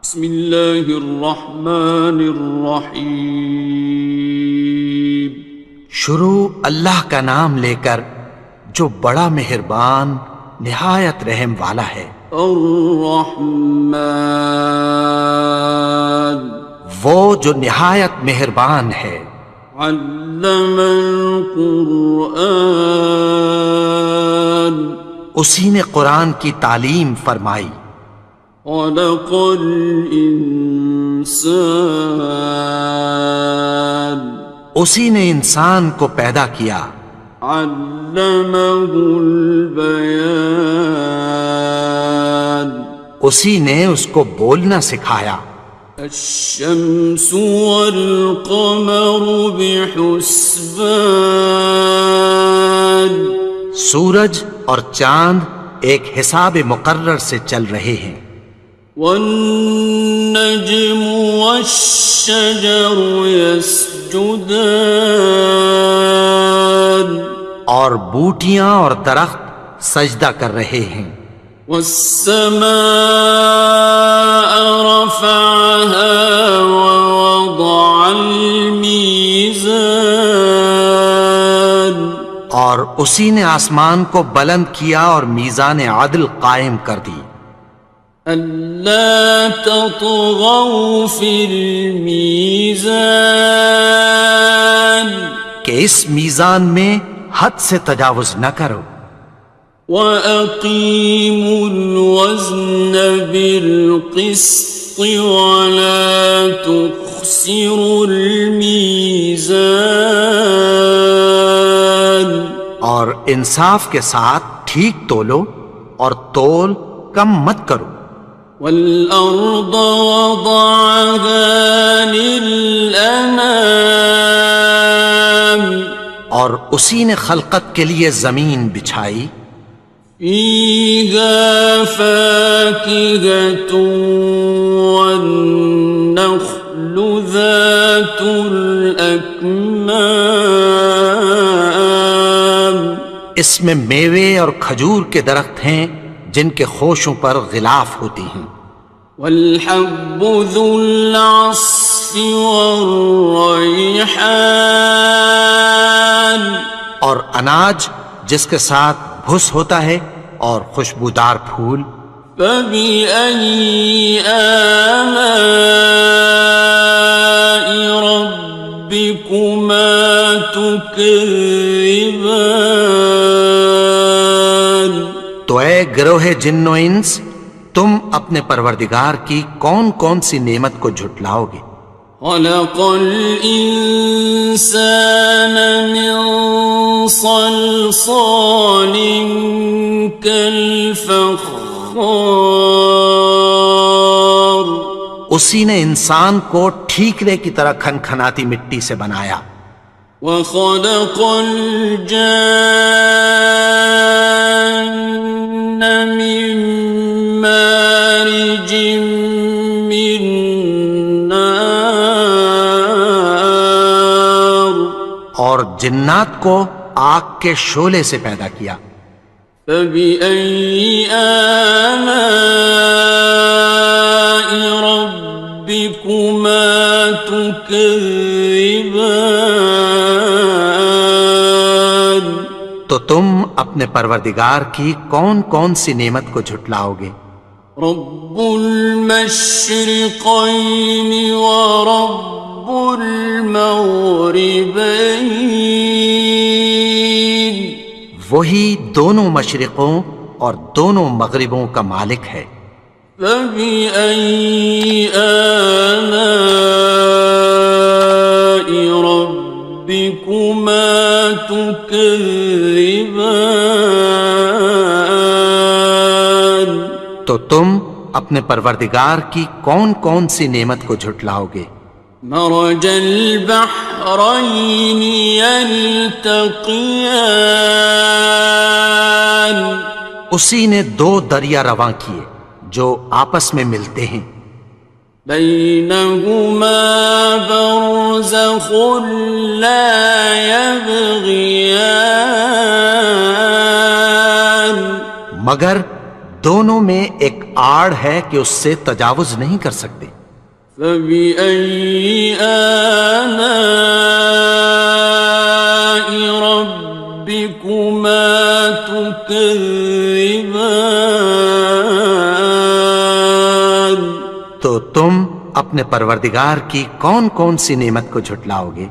بسم اللہ الرحمن الرحیم۔ شروع اللہ کا نام لے کر جو بڑا مہربان نہایت رحم والا ہے۔ الرحمن، وہ جو نہایت مہربان ہے۔ علم القرآن، اسی نے قرآن کی تعلیم فرمائی۔ خلق الانسان، اسی نے انسان کو پیدا کیا۔ علمہ البیان، اسی نے اس کو بولنا سکھایا۔ الشمس والقمر بحسبان، سورج اور چاند ایک حساب مقرر سے چل رہے ہیں۔ والنجم والشجر يسجدان، اور بوٹیاں اور درخت سجدہ کر رہے ہیں۔ والسماء رفعها ووضع الميزان، اور اسی نے آسمان کو بلند کیا اور میزان عدل قائم کر دی۔ ألا تطغوا في الميزان، کہ اس میزان میں حد سے تجاوز نہ کرو۔ وَأَقِيمُوا الْوَزْنَ بِالْقِسْطِ وَلَا تُخْسِرُوا الْمِيزَانَ، اور انصاف کے ساتھ ٹھیک تولو اور تول کم مت کرو۔ وَالْأَرْضَ وَضَعَهَا لِلْأَنَامِ، اور اسی نے خلقت کے لیے زمین بچھائی۔ فِيهَا فَاكِهَةٌ وَالنَّخْلُ ذَاتُ الْأَكْمَامِ، اس میں میوے اور کھجور کے درخت ہیں جن کے خوشوں پر غلاف ہوتی ہیں۔ وَالْحَبُّ ذُو الْعَصْفِ وَالرَّيْحَانِ، اور اناج جس کے ساتھ بھس ہوتا ہے اور خوشبودار پھول۔ فَبِأَيِّ آلَاءِ رَبِّكُمَا تُكَذِّبَانِ، تو اے گروہ جن و انس، تم اپنے پروردگار کی کون کون سی نعمت کو جھٹلاؤ گے؟ خَلَقَ الْإِنسَانَ مِنْ صَلْصَالٍ كَالْفَخَّارِ، اسی نے انسان کو ٹھیکرے کی طرح کھنکھناتی مٹی سے بنایا۔ وَخَلَقَ الْجَانَّ مِن مَّارِجٍ مِّن نَّارٍ، اور جنات کو آگ کے شعلے سے پیدا کیا۔ فَبِأَيِّ آلَاءِ رَبِّكُمَا تُكَذِّبَانِ، تو تم اپنے پروردگار کی کون کون سی نعمت کو جھٹلاؤ گے؟ رب المشرقین ورب المغربین، وہی دونوں مشرقوں اور دونوں مغربوں کا مالک ہے۔ فَبِأَيِّ آلَاءِ رَبِّكُمَا تُكَذِّبَانِ، تو تم اپنے پروردگار کی کون کون سی نعمت کو جھٹلاؤ گے؟ مرج البحرین یلتقیان، اسی نے دو دریا رواں کیے جو آپس میں ملتے ہیں۔ بینہما برزخ لا یبغیان، مگر دونوں میں ایک آڑ ہے کہ اس سے تجاوز نہیں کر سکتے۔ فبأي آلاء ربكما تكذبان؟ تو تم اپنے پروردگار کی کون کون سی نعمت کو جھٹلاؤ گے؟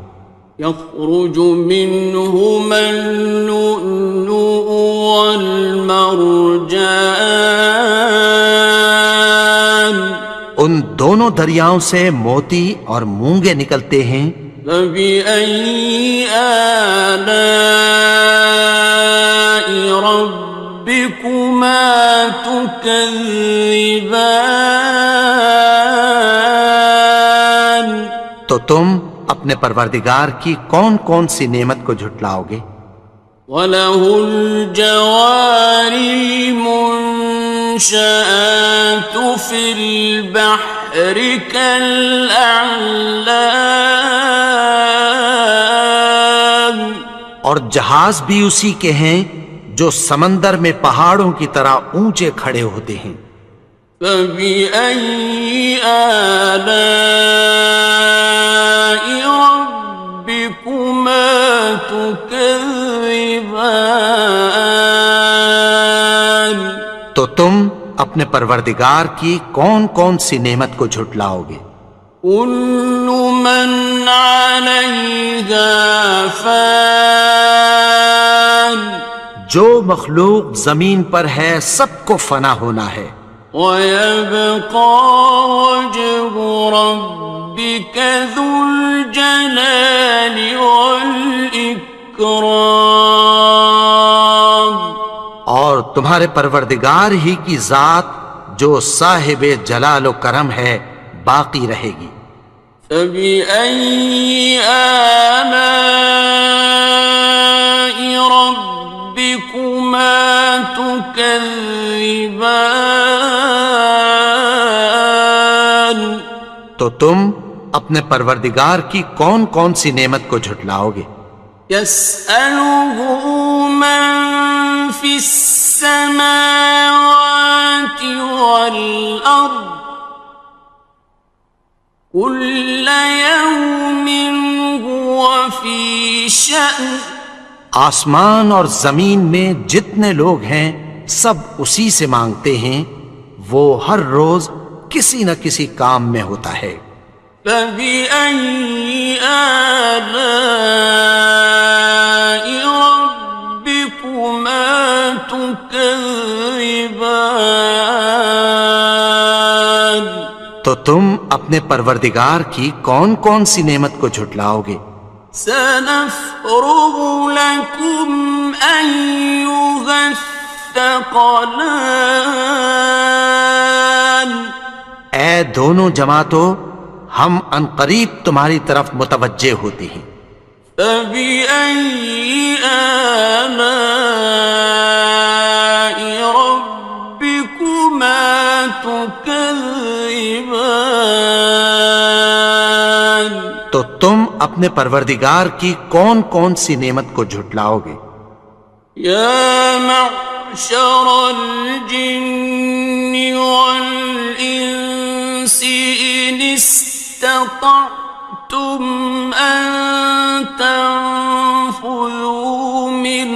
يخرج منهما اللؤلؤ والمرجان ان دونوں دریاؤں سے موتی اور مونگے نکلتے ہیں۔ فبأي آلاء ربكما تكذبان؟ تو تم اپنے پروردگار کی کون کون سی نعمت کو جھٹلاؤ گے؟ وَلَهُ الْجَوَارِ الْمُنشَآتُ فِي الْبَحْرِ كَالْأَعْلَامِ، اور جہاز بھی اسی کے ہیں جو سمندر میں پہاڑوں کی طرح اونچے کھڑے ہوتے ہیں۔ فَبِأَيِّ آلَاءِ رَبِّكُمَا تُكَذِّبَانِ؟ تو تم اپنے پروردگار کی کون کون سی نعمت کو جھٹلاؤ گے؟ كُلُّ مَنْ عَلَيْهَا فَانٍ، جو مخلوق زمین پر ہے سب کو فنا ہونا ہے۔ وَيَبْقَى وَجْهُ رَبِّكَ ذُو الْجَلَالِ وَالْإِكْرَامِ، اور تمہارے پروردگار ہی کی ذات جو صاحب جلال و کرم ہے باقی رہے گی۔ فَبِأَيِّ آلَاءِ رَبِّكُمَا تُكَذِّبَانِ؟ تو تم اپنے پروردگار کی کون کون سی نعمت کو جھٹلاؤ گے؟ يَسْأَلُهُ مَن فِي السَّمَاوَاتِ وَالْأَرْضِ كُلَّ يَوْمٍ هُوَ فِي شَأْنٍ، آسمان اور زمین میں جتنے لوگ ہیں سب اسی سے مانگتے ہیں، وہ ہر روز کسی نہ کسی کام میں ہوتا ہے۔ فَبِأَيِّ آلَاءِ رَبِّكُمَا تُكَذِّبَانِ؟ تو تم اپنے پروردگار کی کون کون سی نعمت کو جھٹلاؤ گے؟ سَنَفْرُغُ لَكُمْ أَيُّهَ الثَّقَلَانِ؟ اے دونوں جماعتوں، ہم عنقریب تمہاری طرف متوجہ ہوتے ہیں۔ فَبِأَيِّ آلَاءِ رَبِّكُمَا تُكَذِّبَانِ؟ تو تم اپنے پروردگار کی کون کون سی نعمت کو جھٹلاؤ گے؟ يَا مَعْشَرَ الْجِنِّ وَالْإِنسِ إِنِ اسْتَطَعْتُمْ أَن تَنفُذُوا مِنْ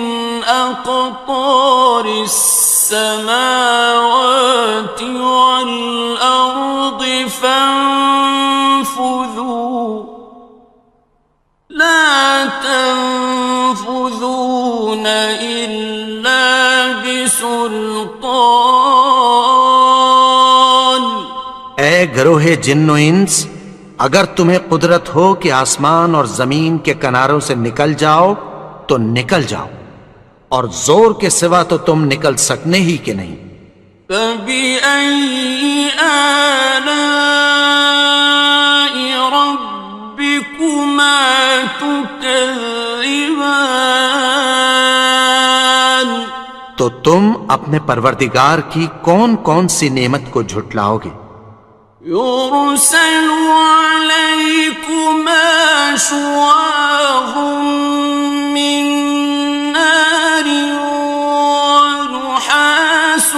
أَقْطَارِ السَّمَاوَاتِ وَالْأَرْضِ فَانفُذُوا لَا تَنفُذُونَ إِلَّا بِسُلْطَانٍ۔ اے گروہ جن و انس، اگر تمہیں قدرت ہو کہ آسمان اور زمین کے کناروں سے نکل جاؤ تو نکل جاؤ، اور زور کے سوا تو تم نکل سکنے ہی کہ نہیں۔ فَبِأَيِّ آلَاءِ رَبِّكُمَا تُكَذِّبَانِ؟ تو تم اپنے پروردگار کی کون کون سی نعمت کو جھٹلاؤ گے؟ يُرْسَلُ عَلَيْكُمَا شُوَاظٌ مِّن نَّارٍ وَنُحَاسٌ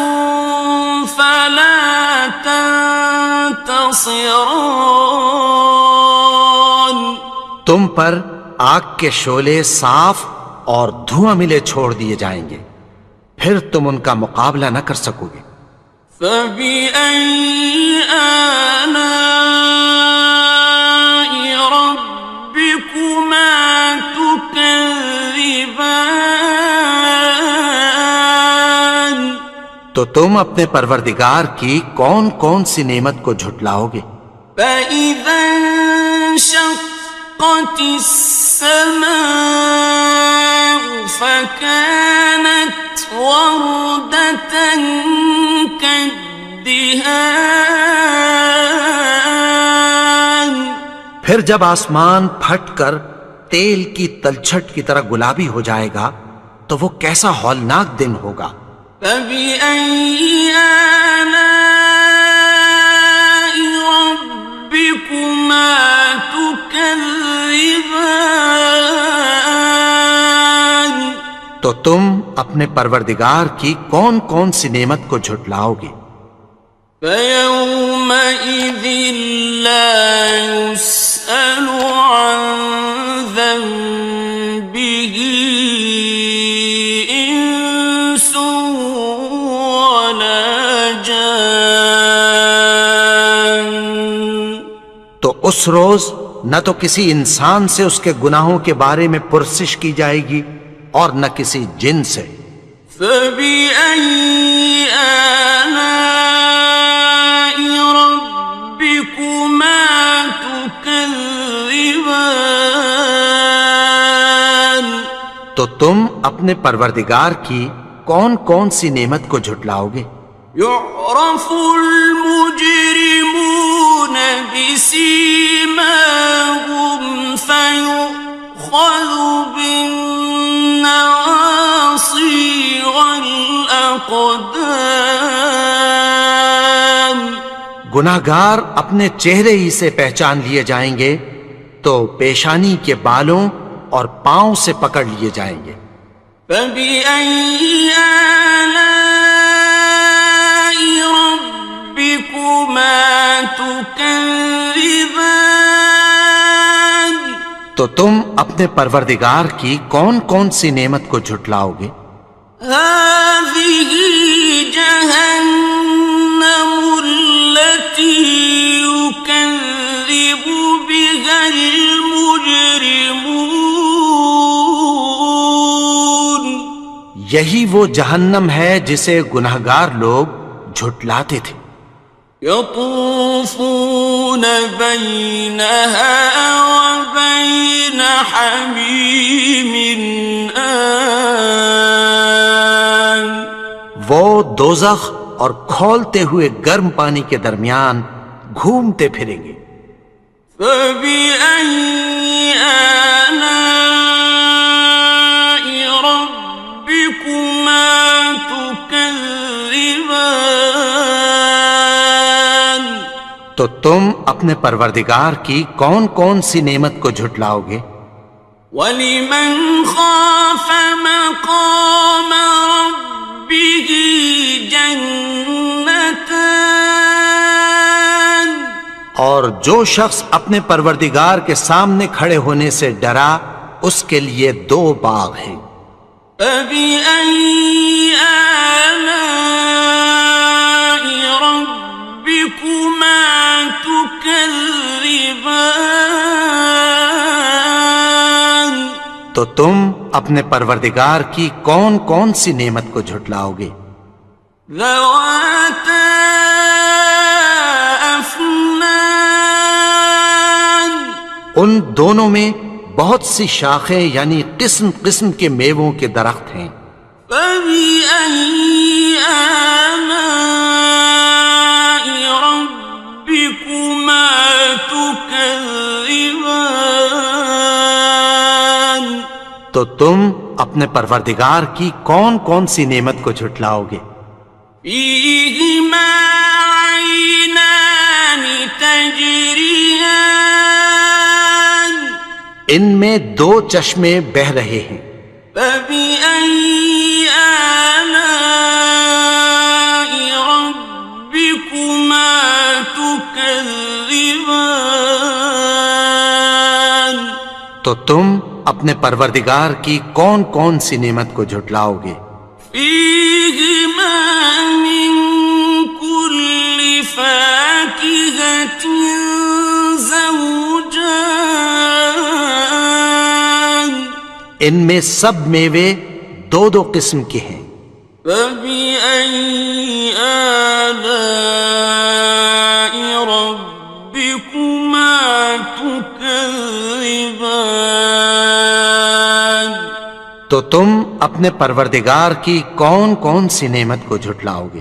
خاسران. تم پر آگ کے شعلے صاف اور دھواں ملے چھوڑ دیے جائیں گے، پھر تم ان کا مقابلہ نہ کر سکو گے۔ فبأي آلاء ربكما تكذبان. تو تم اپنے پروردگار کی کون کون سی نعمت کو جھٹلاؤ گے؟ فإذا انشقت السماء فكانت وردة كالدهان. پھر جب آسمان پھٹ کر تیل کی تلچھٹ کی طرح گلابی ہو جائے گا تو وہ کیسا ہولناک دن ہوگا۔ فبأي آلاء ربكما تكذبان. تو تم اپنے پروردگار کی کون کون سی نعمت کو جھٹلاؤ گے؟ فيومئذ لا يسأل عن ذنبه إنس ولا جان. تو اس روز نہ تو کسی انسان سے اس کے گناہوں کے بارے میں پرسش کی جائے گی اور نہ کسی جن سے۔ فبأي آلاء ربكما تكذبان. تو تم اپنے پروردگار کی کون کون سی نعمت کو جھٹلاؤ گے؟ يعرف المجرمون بسيماهم فيؤخذ بالنواصي والأقدام. گناہگار اپنے چہرے ہی سے پہچان لیے جائیں گے تو پیشانی کے بالوں اور پاؤں سے پکڑ لیے جائیں گے۔ فبأي آلاء ربكما تكذبان. تو تم اپنے پروردگار کی کون کون سی نعمت کو جھٹلاؤ گے؟ هذه جهنم التي يكذب بها المجرمون. یہی وہ جہنم ہے جسے گناہگار لوگ جھٹلاتے تھے۔ يطوفون بينها وبين حميم آن. وہ دوزخ اور کھولتے ہوئے گرم پانی کے درمیان گھومتے پھریں گے۔ فبأي آلاء ربكما تكذبان. تو تم اپنے پروردگار کی کون کون سی نعمت کو جھٹلاؤ گے؟ وَلِمَنْ خَافَ مَقَامَ رَبِّهِ جَنَّتَانِ. اور جو شخص اپنے پروردگار کے سامنے کھڑے ہونے سے ڈرا اس کے لیے دو باغ ہیں۔ فَبِأَيِّ آلَاءِ رَبِّكُمَا تُكَذِّبَانِ. تو تم اپنے پروردگار کی کون کون سی نعمت کو جھٹلاؤ گے؟ ذَوَاتَا أَفْنَانٍ. ان دونوں میں بہت سی شاخیں یعنی قسم قسم کے میووں کے درخت ہیں۔ فَبِأَيِّ آلَاءِ رَبِّكُمَا تُكَذِّبَانِ. تو تم اپنے پروردگار کی کون کون سی نعمت کو جھٹلاؤ گے؟ فِيهِمَا عَيْنَانِ تَجْرِيَانِ. ان میں دو چشمے بہہ رہے ہیں۔ فَبِأَيِّ آلَاءِ رَبِّكُمَا تُكَذِّبَانِ. تكذبان تو تم اپنے پروردگار کی کون کون سی نعمت کو جھٹلاؤ گے؟ فيهما من كل فاكهة زوجان ان میں سب میوے دو دو قسم کے ہیں۔ فبأي آلاء ربكما تكذبان تو تم اپنے پروردگار کی کون کون سی نعمت کو جھٹلاؤ گے؟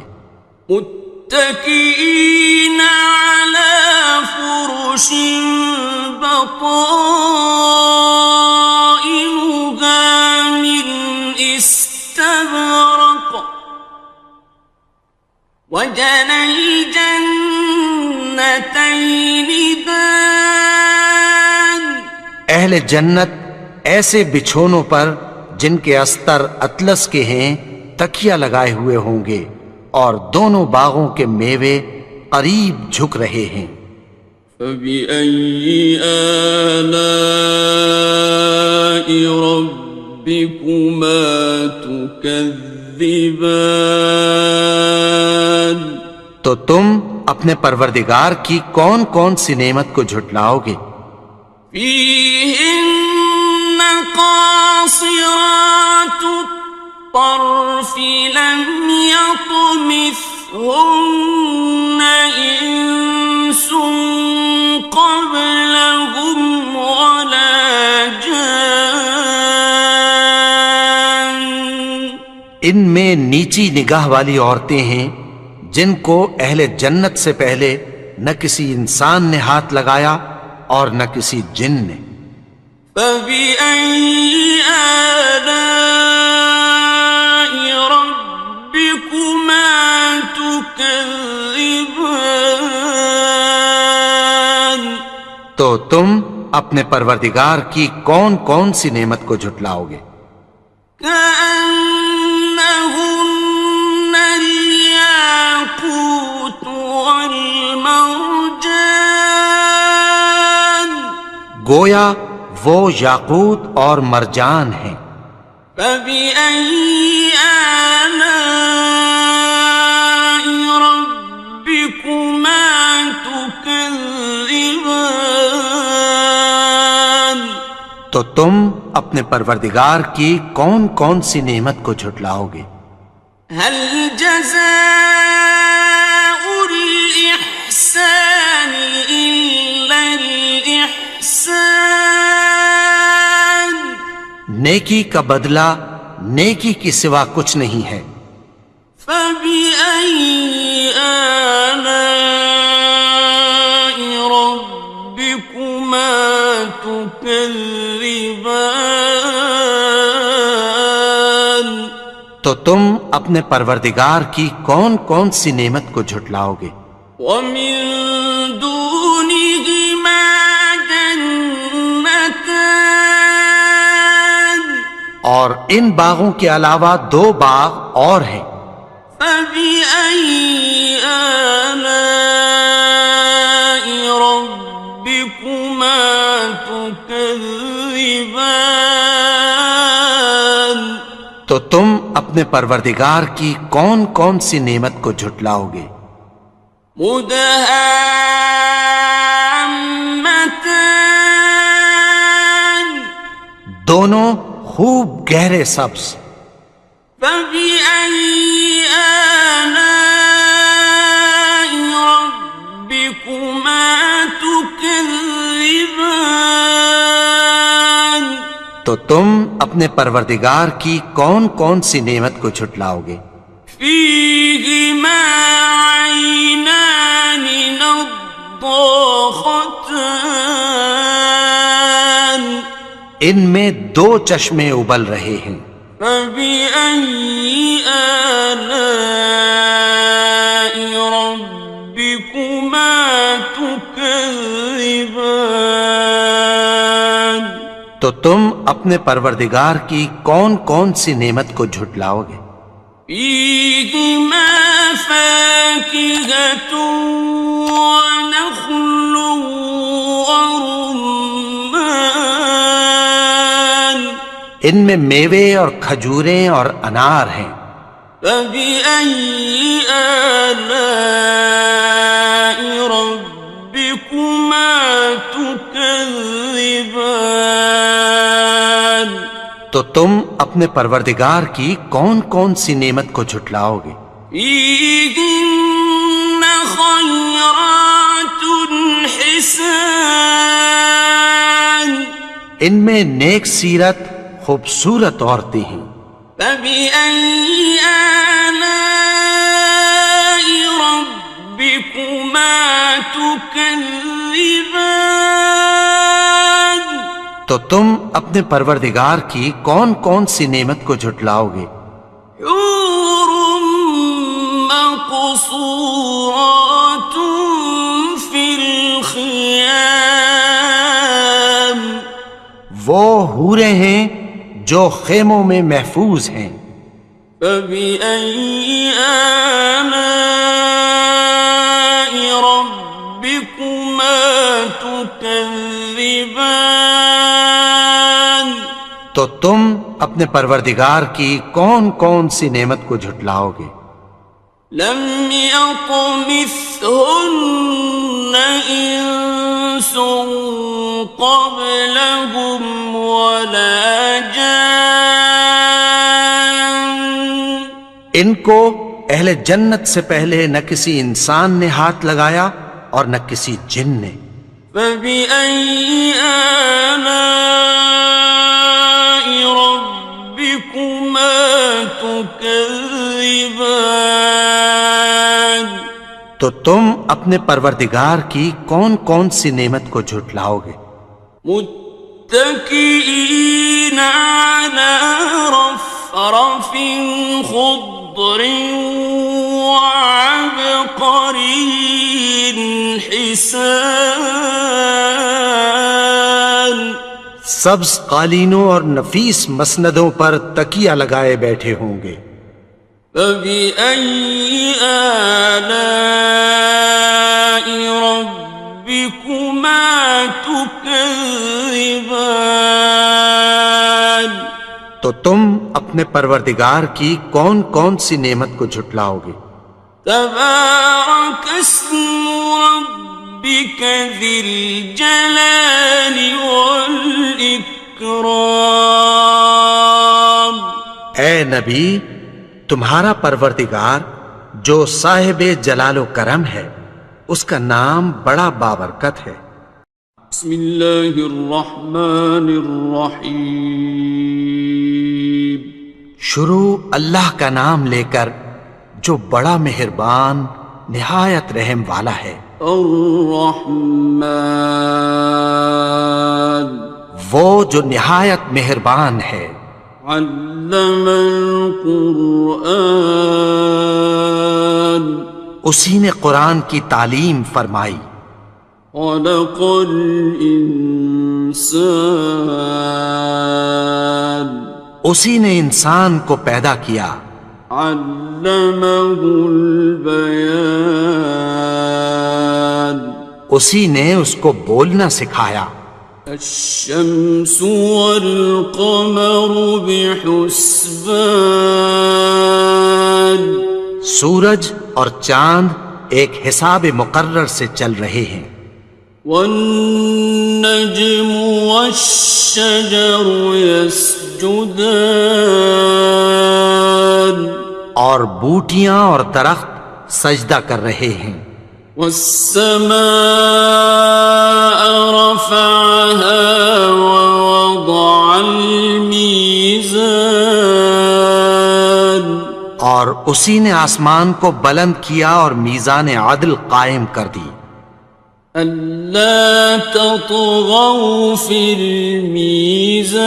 متكئين على فرش بطائنها من استبرق وجنى الجنتين دان اہل جنت ایسے بچھونوں پر جن کے استر اطلس کے ہیں تکیہ لگائے ہوئے ہوں گے اور دونوں باغوں کے میوے قریب جھک رہے ہیں۔ فبأي آلاء ربكما تكذبان تو تم اپنے پروردگار کی کون کون سی نعمت کو جھٹلاؤ گے؟ فيهن قاصرات الطرف لم يطمثهن إنس قبلهم ولا جان ان میں نیچی نگاہ والی عورتیں ہیں جن کو اہل جنت سے پہلے نہ کسی انسان نے ہاتھ لگایا اور نہ کسی جن نے۔ فبأي آلاء ربكما تكذبان تو تم اپنے پروردگار کی کون کون سی نعمت کو جھٹلاؤ گے؟ كأنهن الياقوت والمرجان گویا وہ یاقوت اور مرجان ہیں۔ فبأي آلاء ربكما تكذبان تو تم اپنے پروردگار کی کون کون سی نعمت کو جھٹلاؤ گے؟ هل جزاء الإحسان إلا الإحسان نیکی کا بدلہ نیکی کی سوا کچھ نہیں ہے۔ فبأي آلاء ربكما تكذبان تو تم اپنے پروردگار کی کون کون سی نعمت کو جھٹلاؤ گے؟ ومن دونهما جنتان اور ان باغوں کے علاوہ دو باغ اور ہیں۔ فبأي آلاء ربكما تكذبان تو تم اپنے پروردگار کی کون کون سی نعمت کو جھٹلاؤ گے؟ مدهامتان دونوں خوب گہرے سبز۔ فبأي آلاء ربكما تكذبان تو تم اپنے پروردگار کی کون کون سی نعمت کو جھٹلاؤ گے؟ فيهما عينان نضاختان ان میں دو چشمے ابل رہے ہیں۔ فبأي آلاء ربكما تكذبان تو تم اپنے پروردگار کی کون کون سی نعمت کو جھٹلاؤ گے؟ فيهما فاكهة ونخل ورمان ان میں میوے اور کھجوریں اور انار ہیں. فبأي آلاء ربكما تكذبان تو تم اپنے پروردگار کی کون کون سی نعمت کو جھٹلاؤ گے؟ فيهن خيرات حسان ان میں نیک سیرت خوبصورت عورتیں ہیں. فبأي آلاء ربكما تكذبان تو تم اپنے پروردگار کی کون کون سی نعمت کو جھٹلاؤ گے؟ حور مقصورات في الخيام وہ حوریں ہیں جو خیموں میں محفوظ ہیں. فبأي آلاء ربكما تكذبان تو تم اپنے پروردگار کی کون کون سی نعمت کو جھٹلاؤ گے؟ لم يطمثهن إنس قبلهم ولا جان ان کو اہل جنت سے پہلے نہ کسی انسان نے ہاتھ لگایا اور نہ کسی جن نے. فبأي آلاء ربكما تكذبان تو تم اپنے پروردگار کی کون کون سی نعمت کو جھٹلاؤ گے؟ متكئين على رفرف خضر وعبقري حسان سبز قالینوں اور نفیس مسندوں پر تکیہ لگائے بیٹھے ہوں گے. فبأي آلاء ربكما تكذبان تو تم اپنے پروردگار کی کون کون سی نعمت کو جھٹلاؤ گے؟ تبارك اسم ربك ذي الجلال والإكرام اے نبی، تمہارا پروردگار جو صاحب جلال و کرم ہے، اس کا نام بڑا بابرکت ہے. بسم اللہ الرحمن الرحیم شروع اللہ کا نام لے کر جو بڑا مہربان نہایت رحم والا ہے. الرحمن وہ جو نہایت مہربان ہے. علم القرآن اسی نے قرآن کی تعلیم فرمائی. خلق الانسان اسی نے انسان کو پیدا کیا. علمہ البیان اسی نے اس کو بولنا سکھایا. الشمس والقمر بحسبان سورج اور چاند ایک حساب مقرر سے چل رہے ہیں. والنجم والشجر يسجدان اور بوٹیاں اور درخت سجدہ کر رہے ہیں. والسماء رفعها ووضع الميزان اور اسی نے آسمان کو بلند کیا اور میزان عدل قائم کر دی. ألا تطغوا في الميزان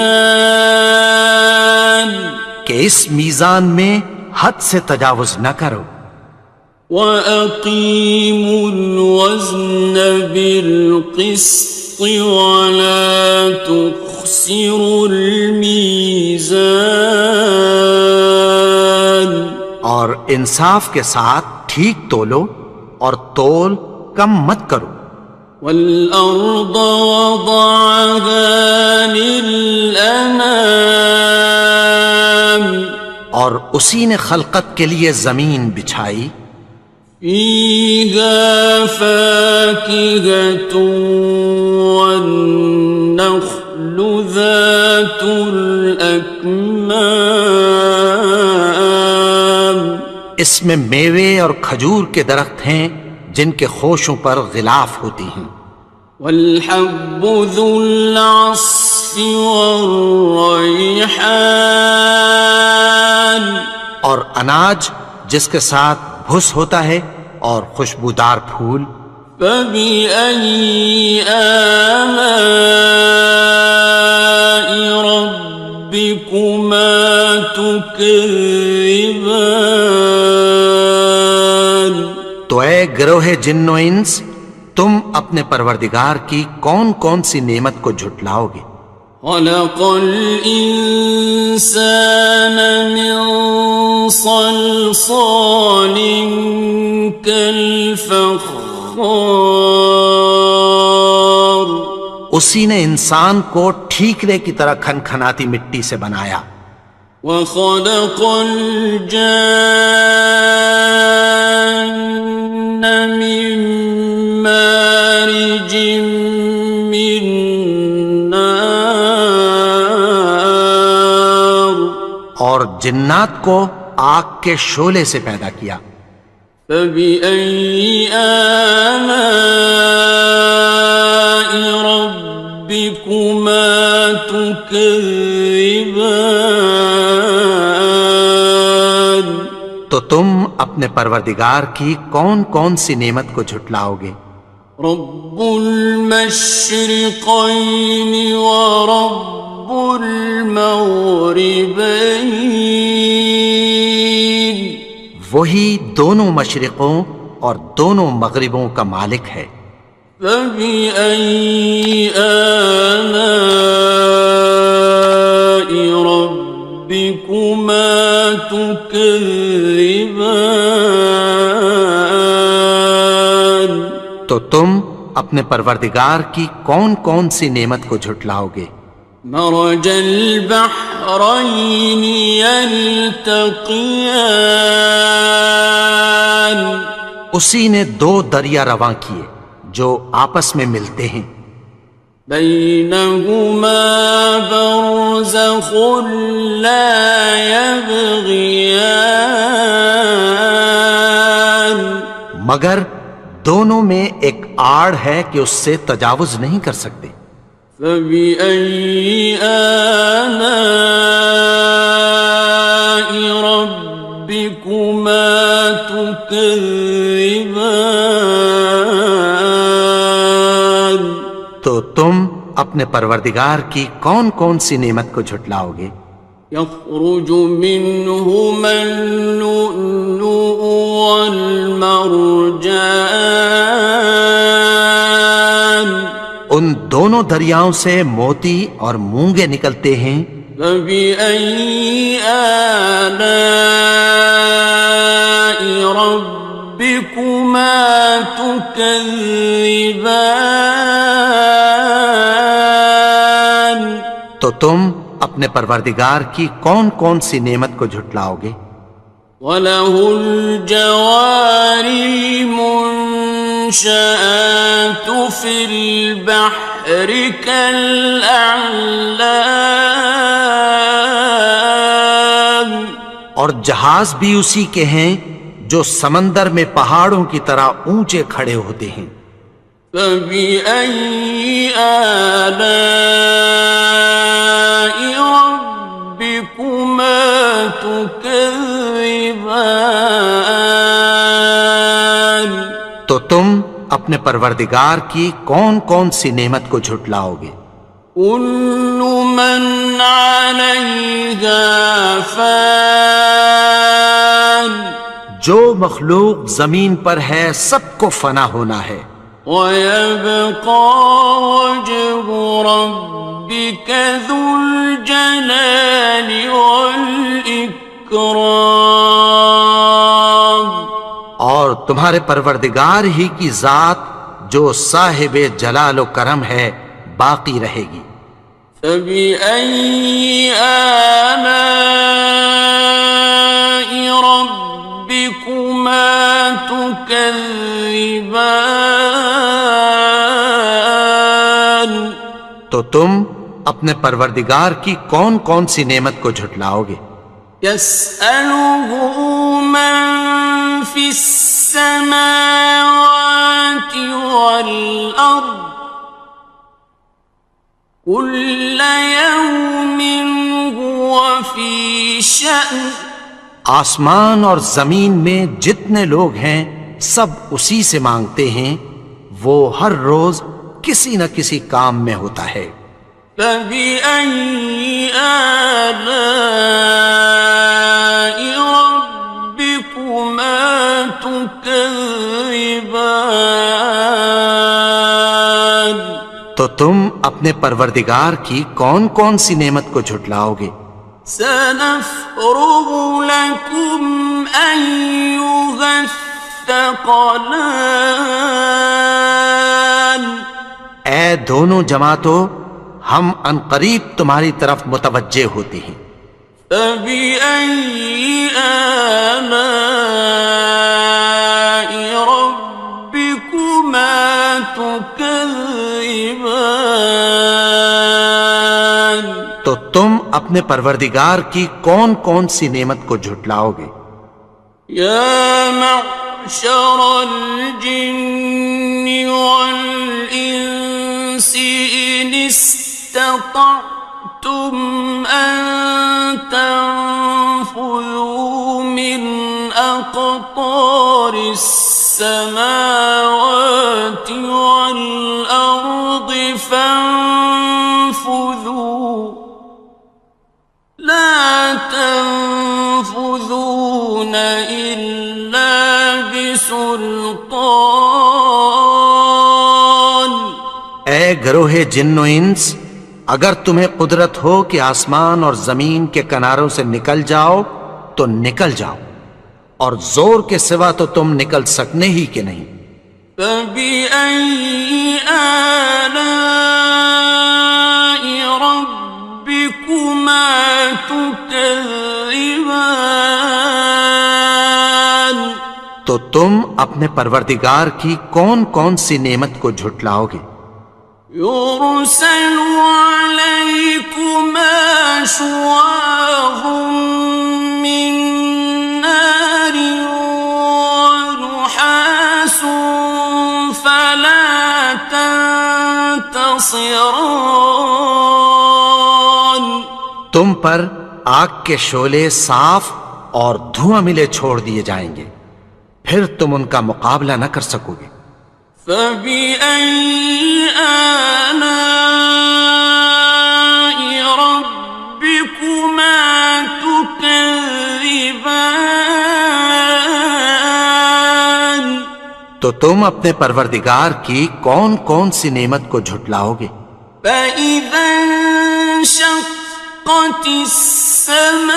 کہ اس میزان میں حد سے تجاوز نہ کرو. وَأَقِيمُوا الْوَزْنَ بِالْقِسْطِ وَلَا تُخْسِرُوا الْمِيزَانَ اور انصاف کے ساتھ ٹھیک تولو اور تول کم مت کرو. والأرض وضعها للأنام اور اسی نے خلقت کے لیے زمین بچھائی. فيها فاكهة والنخل ذات الأكمام اس میں میوے اور کھجور کے درخت ہیں جن کے خوشوں پر غلاف ہوتی ہیں. والحب ذو العصف والریحان اور اناج جس کے ساتھ بھس ہوتا ہے اور خوشبودار پھول. فبأي آلاء ربكما تكذبان تو اے گروہ جن و انس تم اپنے پروردگار کی کون کون سی نعمت کو جھٹلاؤ گے. خلق الإنسان من صلصال كالفخار اسی نے انسان کو ٹھیکرے کی طرح کھنکھناتی مٹی سے بنایا. وخلق الجان من مارج من نار اور جنات کو آگ کے شعلے سے پیدا کیا. فبأي آلاء ربكما تكذبان تو تم اپنے پروردگار کی کون کون سی نعمت کو جھٹلاؤ گے. رب المشرقين ورب المغربين وہی دونوں مشرقوں اور دونوں مغربوں کا مالک ہے. فبأي آلاء ربكما تكذبان تو تم اپنے پروردگار کی کون کون سی نعمت کو جھٹلاؤ گے. مرج البحرين يلتقيان اسی نے دو دریا رواں کیے جو آپس میں ملتے ہیں. بينهما برزخ لا يبغيان مگر دونوں میں ایک آڑ ہے کہ اس سے تجاوز نہیں کر سکتے. فبأي آلاء ربكما تكذبان تو تم اپنے پروردگار کی کون کون سی نعمت کو جھٹلاؤ گے. يخرج منهما اللؤلؤ والمرجان ان دونوں دریاؤں سے موتی اور مونگے نکلتے ہیں. فبأي آلاء ربكما تكذبان تو تم اپنے پروردگار کی کون کون سی نعمت کو جھٹلاؤ گے. وَلَهُ الْجَوَارِ الْمُنشَآتُ فِي الْبَحْرِ كَالْأَعْلَامِ اور جہاز بھی اسی کے ہیں جو سمندر میں پہاڑوں کی طرح اونچے کھڑے ہوتے ہیں. فَبِأَيِّ آلَاءِ رَبِّكُمَا تُكَذِّبَانِ تو تم اپنے پروردگار کی کون کون سی نعمت کو جھٹلاؤ گے. كُلُّ مَنْ عَلَيْهَا فَانٍ جو مخلوق زمین پر ہے سب کو فنا ہونا ہے. وَيَبْقَى وَجْهُ رَبِّكَ ذُو الْجَلَالِ وَالْإِكْرَامِ تمہارے پروردگار ہی کی ذات جو صاحب جلال و کرم ہے باقی رہے گی۔ فبأي آلاء ربكما تكذبان؟ تو تم اپنے پروردگار کی کون کون سی نعمت کو جھٹلاؤ گے؟ يسأله من في السماوات والأرض كل يوم هو في شأن۔ آسمان اور زمین میں جتنے لوگ ہیں سب اسی سے مانگتے ہیں، وہ ہر روز کسی نہ کسی کام میں ہوتا ہے۔ فبأي آلاء ربكما تكذبان؟ تو تم اپنے پروردگار کی کون کون سی نعمت کو جھٹلاؤ گے؟ سنفرغ لكم أيها الثقلان۔ اے دونوں جماعتوں، ہم عنقریب تمہاری طرف متوجہ ہوتے ہیں۔ فبأي آلاء ربكما تكذبان؟ تو تم اپنے پروردگار کی کون کون سی نعمت کو جھٹلاؤ گے؟ يا معشر الجن والإنس إن استطعتم أن تنفذوا من أقطار السماوات والأرض فانفذوا لا تنفذون إلا بسلطان۔ اے گروہ جن و انس، اگر تمہیں قدرت ہو کہ آسمان اور زمین کے کناروں سے نکل جاؤ تو نکل جاؤ، اور زور کے سوا تو تم نکل سکنے ہی کہ نہیں۔ فبأي آلاء ربكما تكذبان؟ تو تم اپنے پروردگار کی کون کون سی نعمت کو جھٹلاؤ گے؟ يرسل عليكما شواظ من نار ونحاس فلا تنتصران۔ تم پر آگ کے شعلے صاف اور دھواں ملے چھوڑ دیے جائیں گے، پھر تم ان کا مقابلہ نہ کر سکو گے۔ فبأي آلاء ربكما تكذبان؟ تو تم اپنے پروردگار کی کون کون سی نعمت کو جھٹلاؤ گے؟ فإذا انشقت السماء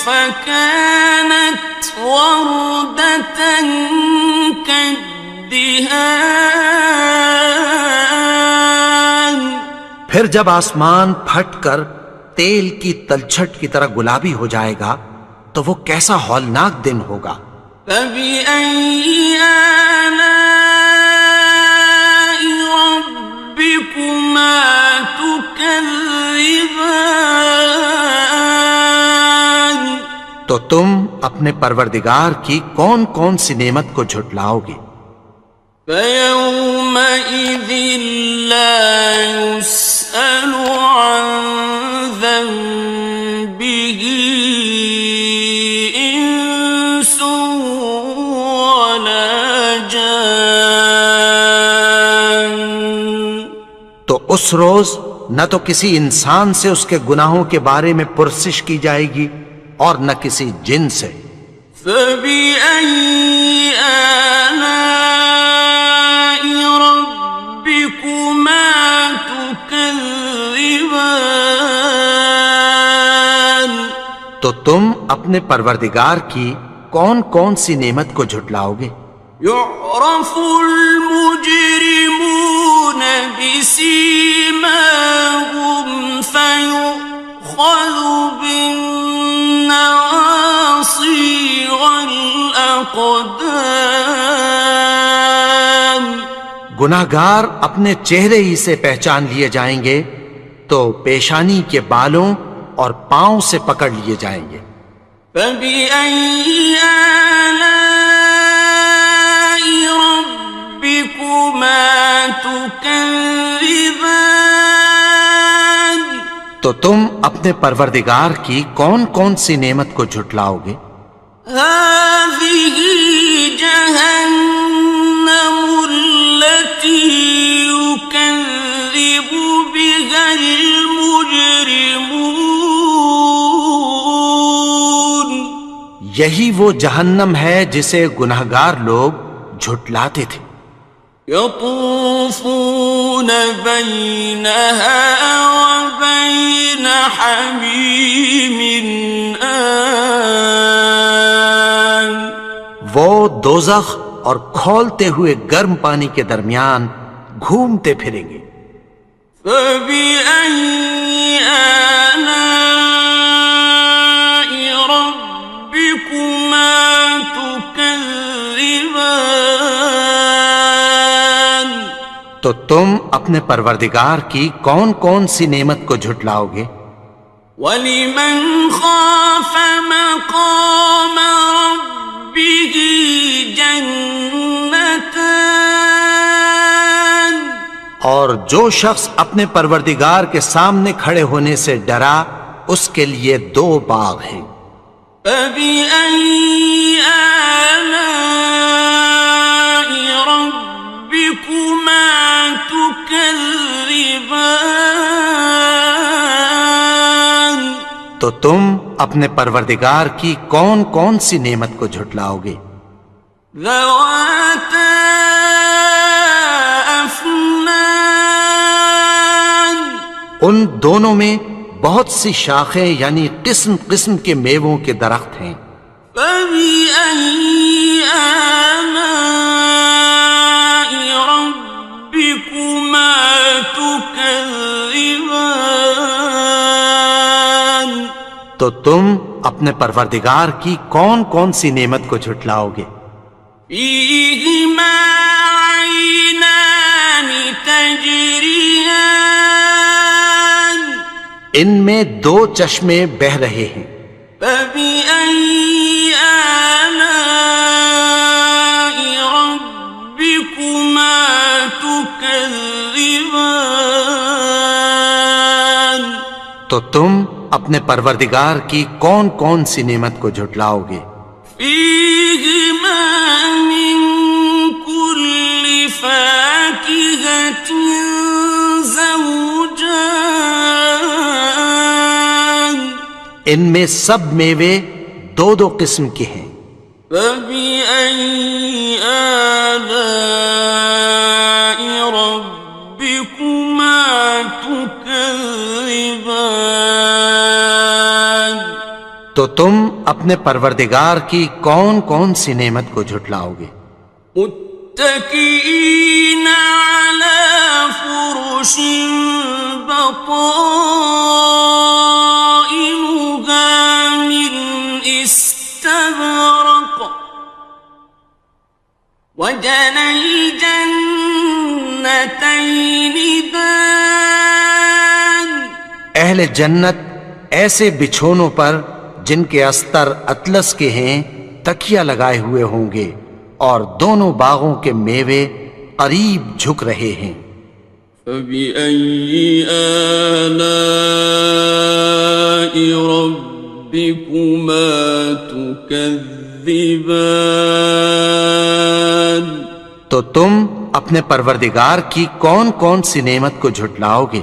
فكانت وردة كالدهان۔ پھر جب آسمان پھٹ کر تیل کی تلچھٹ کی طرح گلابی ہو جائے گا تو وہ کیسا ہولناک دن ہوگا۔ فبأي آلاء ربكما تكذبان؟ تو تم اپنے پروردگار کی کون کون سی نعمت کو جھٹلاؤ گے؟ فيومئذ لا يسأل عن ذنبه إنس ولا جان۔ تو اس روز نہ تو کسی انسان سے اس کے گناہوں کے بارے میں پرسش کی جائے گی اور نہ کسی جن سے۔ فبأي آلاء ربكما تكذبان؟ تو تم اپنے پروردگار کی کون کون سی نعمت کو جھٹلاؤ گے؟ يعرف المجرمون بسيماهم فيؤخذ بالنواصي والأقدام. گناہگار اپنے چہرے ہی سے پہچان لیے جائیں گے تو پیشانی کے بالوں اور پاؤں سے پکڑ لیے جائیں گے. فبأي آلاء ربكما تكذبان. تو تم اپنے پروردگار کی کون کون سی نعمت کو جھٹلاؤ گے؟ هذه جهنم التي يكذب بها المجرمون. یہی وہ جہنم ہے جسے گناہگار لوگ جھٹلاتے تھے. يطوفون بينها وبين حميم آن. وہ دوزخ اور کھولتے ہوئے گرم پانی کے درمیان گھومتے پھریں گے. فبأي آلاء ربكما تكذبان. تو تم اپنے پروردگار کی کون کون سی نعمت کو جھٹلاؤ گے؟ وَلِمَنْ خَافَ مَقَامَ رَبِّهِ جَنَّتَانِ. اور جو شخص اپنے پروردگار کے سامنے کھڑے ہونے سے ڈرا اس کے لیے 2 باغ ہیں. فَبِأَيِّ آلَاءِ رَبِّكُمَا تُكَذِّبَانِ. تو تم اپنے پروردگار کی کون کون سی نعمت کو جھٹلاؤ گے؟ ذَوَاتَا أَفْنَانٍ. ان دونوں میں بہت سی شاخیں یعنی قسم قسم کے میووں کے درخت ہیں. فَبِأَيِّ آلَاءِ رَبِّكُمَا تُكَذِّبَانِ. تو تم اپنے پروردگار کی کون کون سی نعمت کو جھٹلاؤ گے؟ فِيهِمَا عَيْنَانِ تَجْرِيَانِ. ان میں 2 چشمے بہہ رہے ہیں. فَبِأَيِّ آلَاءِ رَبِّكُمَا تُكَذِّبَانِ. تو تم اپنے پروردگار کی کون کون سی نعمت کو جھٹلاؤ گے؟ فِيهِمَا مِن كُلِّ فَاكِهَةٍ زَوْجَانِ. ان میں سب میوے 2 قسم کے ہیں. فَبِأَيِّ آلَاءِ رَبِّكُمَا تُكَذِّبَانِ. تو تم اپنے پروردگار کی کون کون سی نعمت کو جھٹلاؤ گے؟ متكئين على فرش بطائنها من استبرق وجنى الجنتين دان. اہل جنت ایسے بچھونوں پر جن کے استر اطلس کے ہیں تکیہ لگائے ہوئے ہوں گے اور دونوں باغوں کے میوے قریب جھک رہے ہیں. فَبِأَيِّ آلَاءِ رَبِّكُمَا تُكَذِّبَانِ. تو تم اپنے پروردگار کی کون کون سی نعمت کو جھٹلاؤ گے؟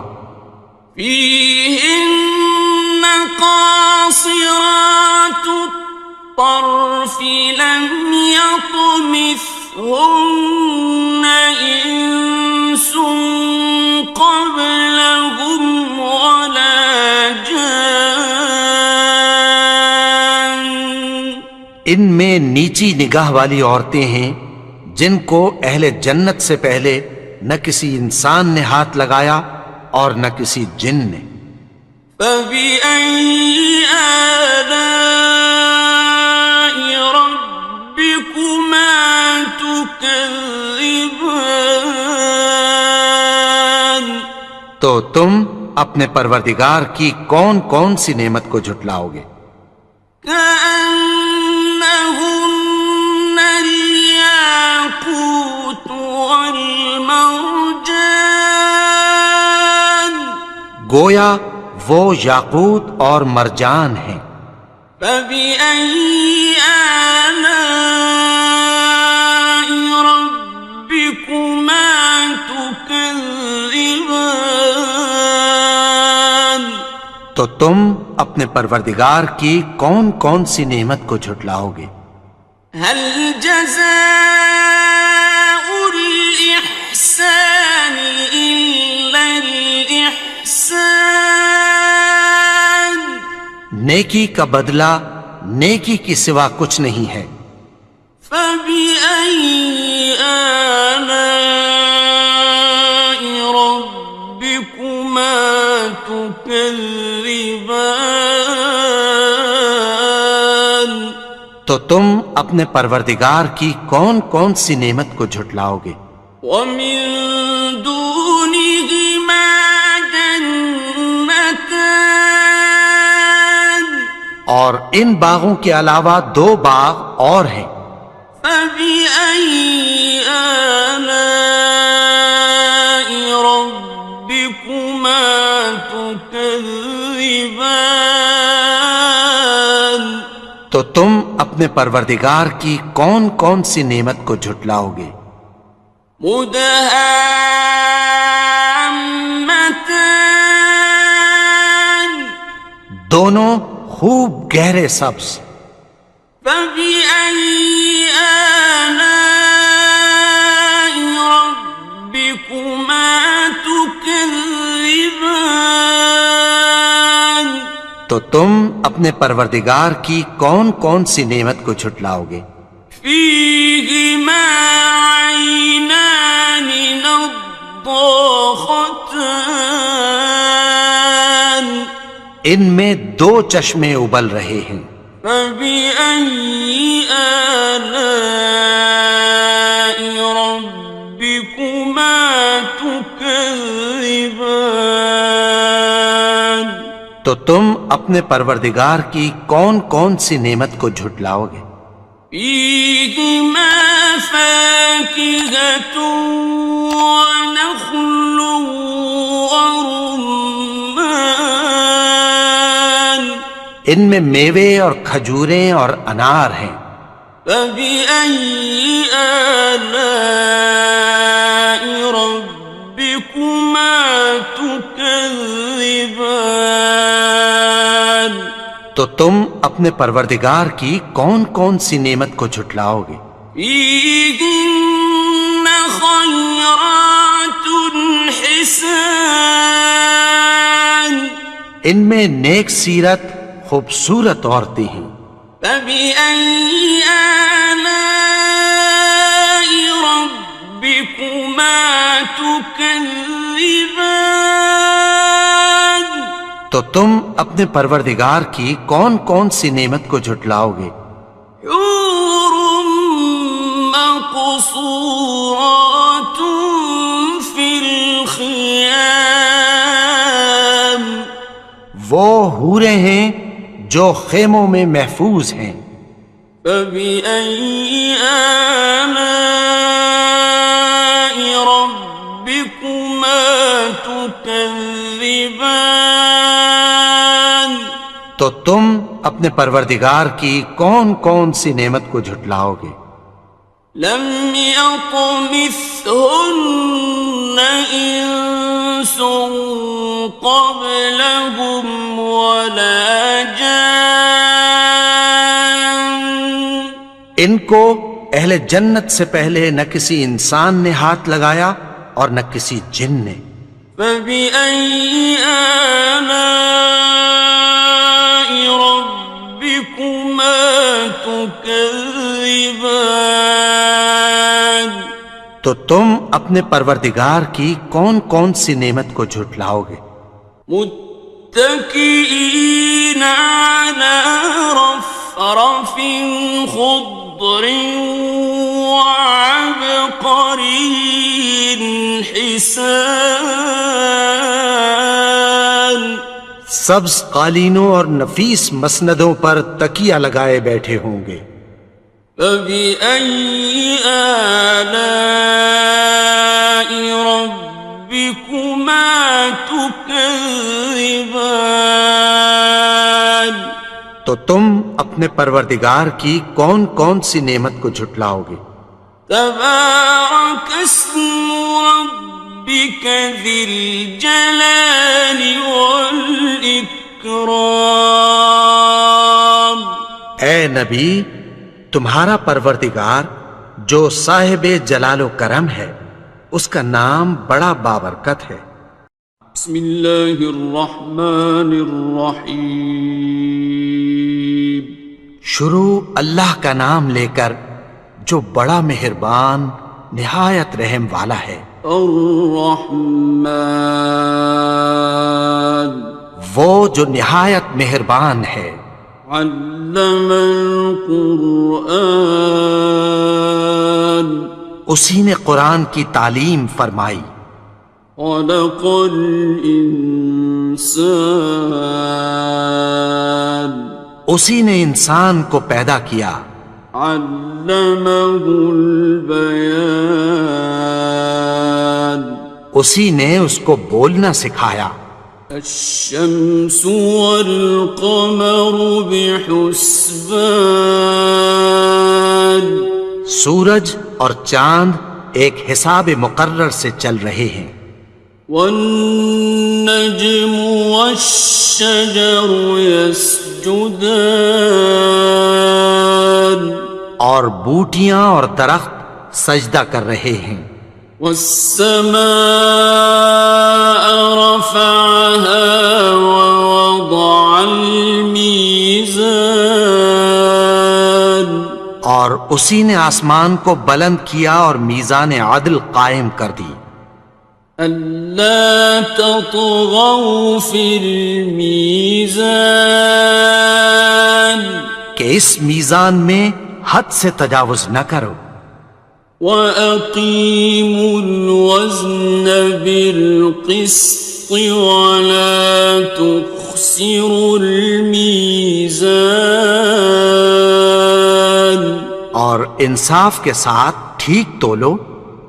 فِيهِنَّ قَاصِرَاتُ الطَّرْفِ لَمْ يَطْمِثْهُنَّ إِنسٌ قَبْلَهُمْ وَلَا جَانٌّ. ان میں نیچی نگاہ والی عورتیں ہیں جن کو اہل جنت سے پہلے نہ کسی انسان نے ہاتھ لگایا اور نہ کسی جن نے۔ فَبِأَيِّ آلَاءِ رَبِّكُمَا تُكَذِّبَانِ، تو تم اپنے پروردگار کی کون کون سی نعمت کو جھٹلاؤ گے؟ كأنهن الياقوت والمرجان، گویا وہ یاقوت اور مرجان ہیں۔ فبأي آلاء ربكما تكذبان، تو تم اپنے پروردگار کی کون کون سی نعمت کو جھٹلاؤ گے؟ هل جزاء الإحسان إلا الإحسان، نیکی کا بدلہ نیکی کی سوا کچھ نہیں ہے۔ فبأي آلاء ربكما تكذبان، تو تم اپنے پروردگار کی کون کون سی نعمت کو جھٹلاؤ گے؟ ومن دونهما جنتان، اور ان باغوں کے علاوہ دو باغ اور ہیں۔ فبأي آلاء ربكما تكذبان، تو تم اپنے پروردگار کی کون کون سی نعمت کو جھٹلاؤ گے؟ مدهامتان، دونوں خوب گہرے سبز۔ فبأي آلاء ربكما تكذبان، تو تم اپنے پروردگار کی کون کون سی نعمت کو جھٹلاؤ گے؟ فيهما عينان نضاختان، ان میں دو چشمے ابل رہے ہیں۔ فبأي آلاء ربكما تكذبان، تو تم اپنے پروردگار کی کون کون سی نعمت کو جھٹلاؤ گے؟ فيهما فاكهة ونخل ورمان، ان میں میوے اور کھجوریں اور انار ہیں۔ فبأي آلاء ربكما تكذبان، تو تم اپنے پروردگار کی کون کون سی نعمت کو جھٹلاؤ گے؟ فيهن خيرات حسان، ان میں نیک سیرت خوبصورت عورتیں ہیں۔ فبأي آلاء ربكما تكذبان، تو تم اپنے پروردگار کی کون کون سی نعمت کو جھٹلاؤ گے؟ حور مقصورات في الخيام، وہ حوریں ہیں جو خیموں میں محفوظ ہیں۔ فبأي آلاء ربكما تكذبان، تو تم اپنے پروردگار کی کون کون سی نعمت کو جھٹلاؤ گے؟ لم يطمثهن إنس قبلهم ولا جان، ان کو اہل جنت سے پہلے نہ کسی انسان نے ہاتھ لگایا اور نہ کسی جن نے۔ فبأي آلاء ربكما تكذبان، تكذبان تو تم اپنے پروردگار کی کون کون سی نعمت کو جھٹلاؤ گے؟ متكئين على رفرف خضر وعبقري حسان سبز قالینوں اور نفیس مسندوں پر تکیہ لگائے بیٹھے ہوں گے۔ فبأي آلاء ربكما تكذبان تو تم اپنے پروردگار کی کون کون سی نعمت کو جھٹلاؤ گے؟ تبارك اسم ربك ذي الجلال والإكرام اے نبی، تمہارا پروردگار جو صاحب جلال و کرم ہے، اس کا نام بڑا بابرکت ہے۔ بسم اللہ الرحمن الرحیم شروع اللہ کا نام لے کر جو بڑا مہربان نہایت رحم والا ہے۔ الرحمن وہ جو نہایت مہربان ہے۔ علم القرآن اسی نے قرآن کی تعلیم فرمائی۔ خلق الانسان اسی نے انسان کو پیدا کیا۔ علمہ البیان اسی نے اس کو بولنا سکھایا۔ الشمس والقمر بحسبان سورج اور چاند ایک حساب مقرر سے چل رہے ہیں۔ والنجم والشجر يسجدان اور بوٹیاں اور درخت سجدہ کر رہے ہیں۔ والسماء رفعها ووضع الميزان اور اسی نے آسمان کو بلند کیا اور میزان عدل قائم کر دی۔ ألا تطغوا في الميزان کہ اس میزان میں حد سے تجاوز نہ کرو۔ وَأَقِيمُوا الْوَزْنَ بِالْقِسْطِ وَلَا تُخْسِرُوا الْمِيزَانَ اور انصاف کے ساتھ ٹھیک تولو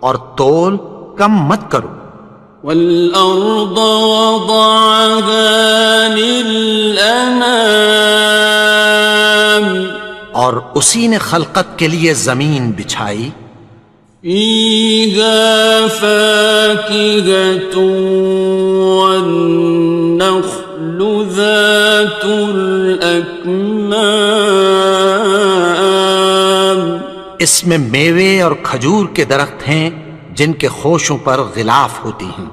اور تول کم مت کرو۔ وَالْأَرْضَ وَضَعَهَا لِلْأَنَامِ اور اسی نے خلقت کے لیے زمین بچھائی۔ فِيهَا فَاكِهَةٌ وَالنَّخْلُ ذَاتُ الْأَكْمَامِ اس میں میوے اور کھجور کے درخت ہیں جن کے خوشوں پر غلاف ہوتی ہیں۔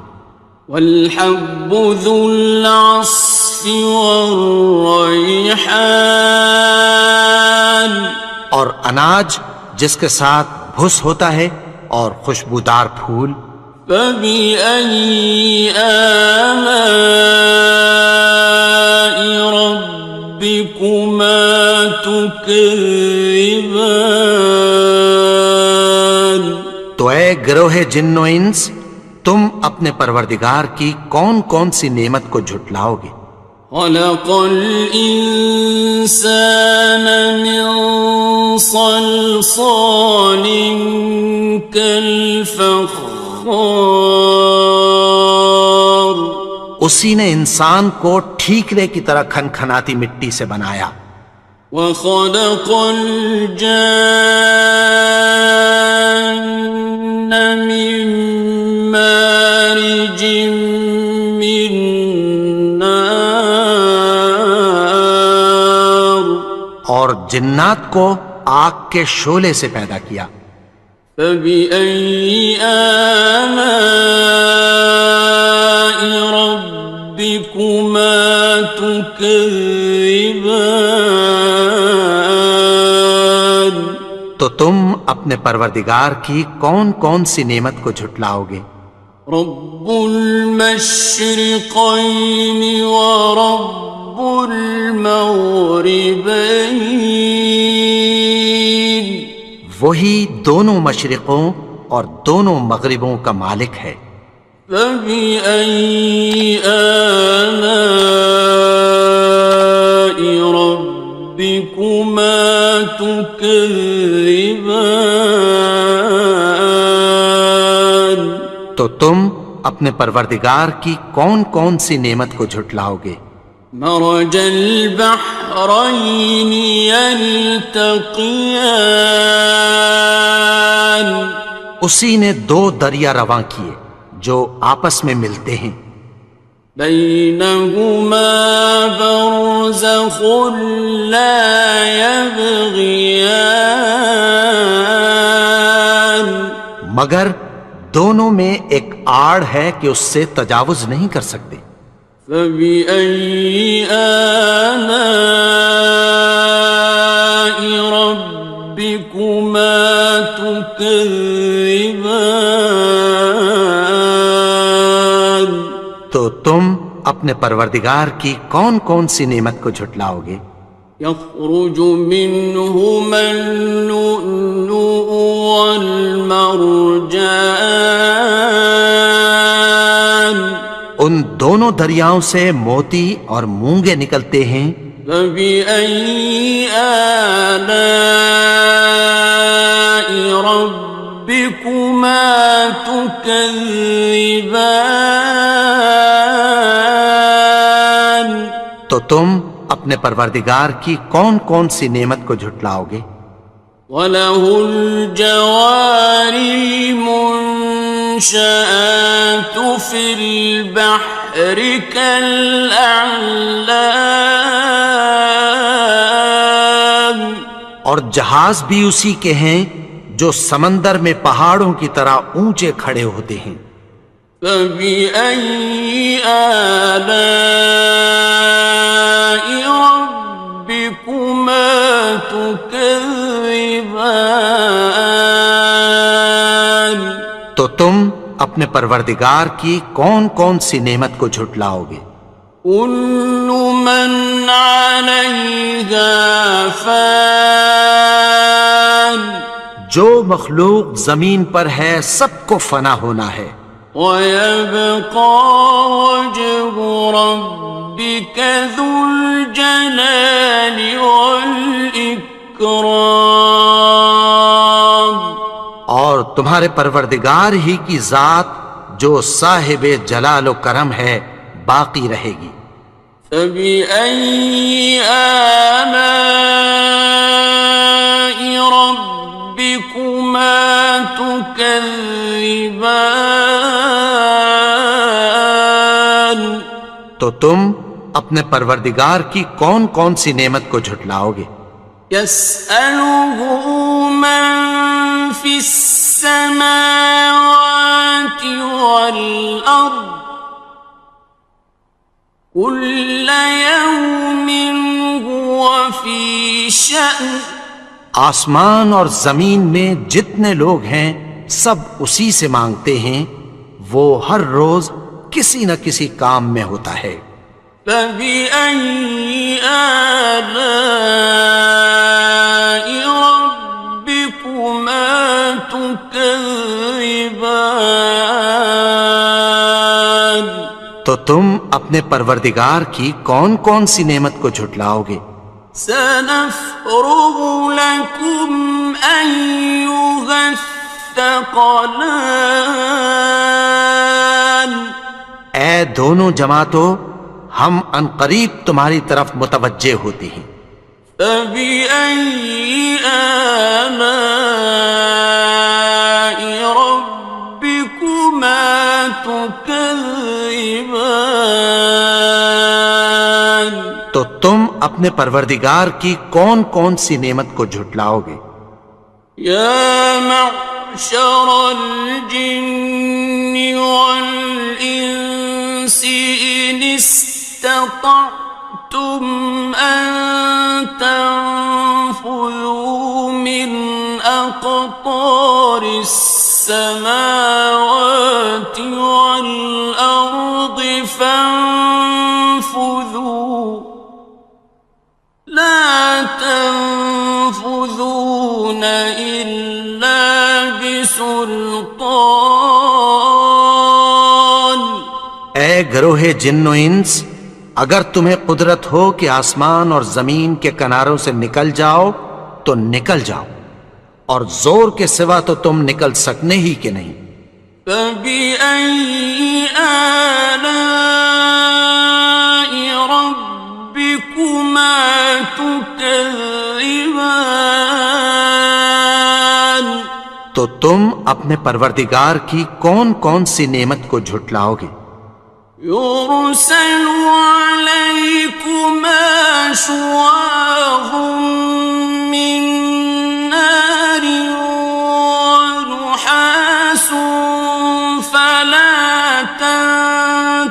وَالْحَبُّ ذُو الْعَصْفِ وَالرَّيْحَانِ اور اناج جس کے ساتھ بھس ہوتا ہے اور خوشبودار پھول۔ فَبِأَيِّ آلَاءِ رَبِّكُمَا تُكَذِّبَانِ تو اے گروہ جن و انس، تم اپنے پروردگار کی کون کون سی نعمت کو جھٹلاؤ گے؟ خلق الإنسان من صلصال كالفخار اسی نے انسان کو ٹھیکرے کی طرح کھنکھناتی مٹی سے بنایا۔ وخلق الجان من مارج من نار اور جنات کو آگ کے شعلے سے پیدا کیا۔ فبأي آلاء ربكما تكذبان تو تم اپنے پروردگار کی کون کون سی نعمت کو جھٹلاؤ گے؟ رب المشرقين ورب المغربين وہی دونوں مشرقوں اور دونوں مغربوں کا مالک ہے۔ فبأي آلاء ربكما تكذبان تو تم اپنے پروردگار کی کون کون سی نعمت کو جھٹلاؤ گے؟ مرج البحرين يلتقيان اسی نے دو دریا رواں کیے جو آپس میں ملتے ہیں، بينهما برزخ لا يبغيان مگر دونوں میں ایک آڑ ہے کہ اس سے تجاوز نہیں کر سکتے۔ فبأي آلاء ربكما تكذبان تو تم اپنے پروردگار کی کون کون سی نعمت کو جھٹلاؤ گے؟ يخرج منهما اللؤلؤ والمرجان ان دونوں دریاؤں سے موتی اور مونگے نکلتے ہیں۔ فبأي آلاء ربكما تكذبان تو تم اپنے پروردگار کی کون کون سی نعمت کو جھٹلاؤ گے؟ وَلَهُ الْجَوَارِ الْمُنشَآتُ فِي الْبَحْرِ كَالْأَعْلَامِ اور جہاز بھی اسی کے ہیں جو سمندر میں پہاڑوں کی طرح اونچے کھڑے ہوتے ہیں۔ فَبِأَيِّ آلَاءِ رَبِّكُمَا تُكَذِّبَانِ تو تم اپنے پروردگار کی کون کون سی نعمت کو جھٹلاؤ گے؟ كُلُّ مَنْ عَلَيْهَا فَانٍ جو مخلوق زمین پر ہے سب کو فنا ہونا ہے، وَيَبْقَى وَجْهُ رَبِّكَ ذُو الْجَلَالِ وَالْإِكْرَامِ اور تمہارے پروردگار ہی کی ذات جو صاحب جلال و کرم ہے باقی رہے گی۔ فَبِأَيِّ آلَاءِ رَبِّكُمَا تُكَذِّبَانِ تو تم اپنے پروردگار کی کون کون سی نعمت کو جھٹلاؤ گے؟ يَسْأَلُهُ مَن فِي السَّمَاوَاتِ وَالْأَرْضِ كُلَّ يَوْمٍ هُوَ فِي شَأْنٍ آسمان اور زمین میں جتنے لوگ ہیں سب اسی سے مانگتے ہیں، وہ ہر روز کسی نہ کسی کام میں ہوتا ہے۔ فَبِأَيِّ آلَاءِ رَبِّكُمَا تُكَذِّبَانِ تو تم اپنے پروردگار کی کون کون سی نعمت کو جھٹلاؤ گے؟ سَنَفْرُغُ لَكُمْ أَيُّهَ الثَّقَلَانِ اے دونوں جماعتوں، ہم عنقریب تمہاری طرف متوجہ ہوتے ہیں۔ فَبِأَيِّ آلَاءِ رَبِّكُمَا تُكَذِّبَانِ تو تم اپنے پروردگار کی کون کون سی نعمت کو جھٹلاؤ گے؟ يَا مَعْشَرَ الْجِنِّ وَالْإِنسِ إِنِ اسْتَطَعْتُمْ أَن تَنفُذُوا مِنْ فاطر السماوات والأرض فانفذوا لا تنفذون إلا بسلطان. اے گروہ جن و انس، اگر تمہیں قدرت ہو کہ آسمان اور زمین کے کناروں سے نکل جاؤ تو نکل جاؤ، اور زور کے سوا تو تم نکل سکنے ہی کہ نہیں. فَبِأَيِّ آلَاءِ رَبِّكُمَا تُكَذِّبَانِ. تو تم اپنے پروردگار کی کون کون سی نعمت کو جھٹلاؤ گے؟ يُرْسَلُ عَلَيْكُمَا شُوَاظٌ مِّن نَّارٍ وَنُحَاسٌ فَلَا تَنتَصِرَانِ.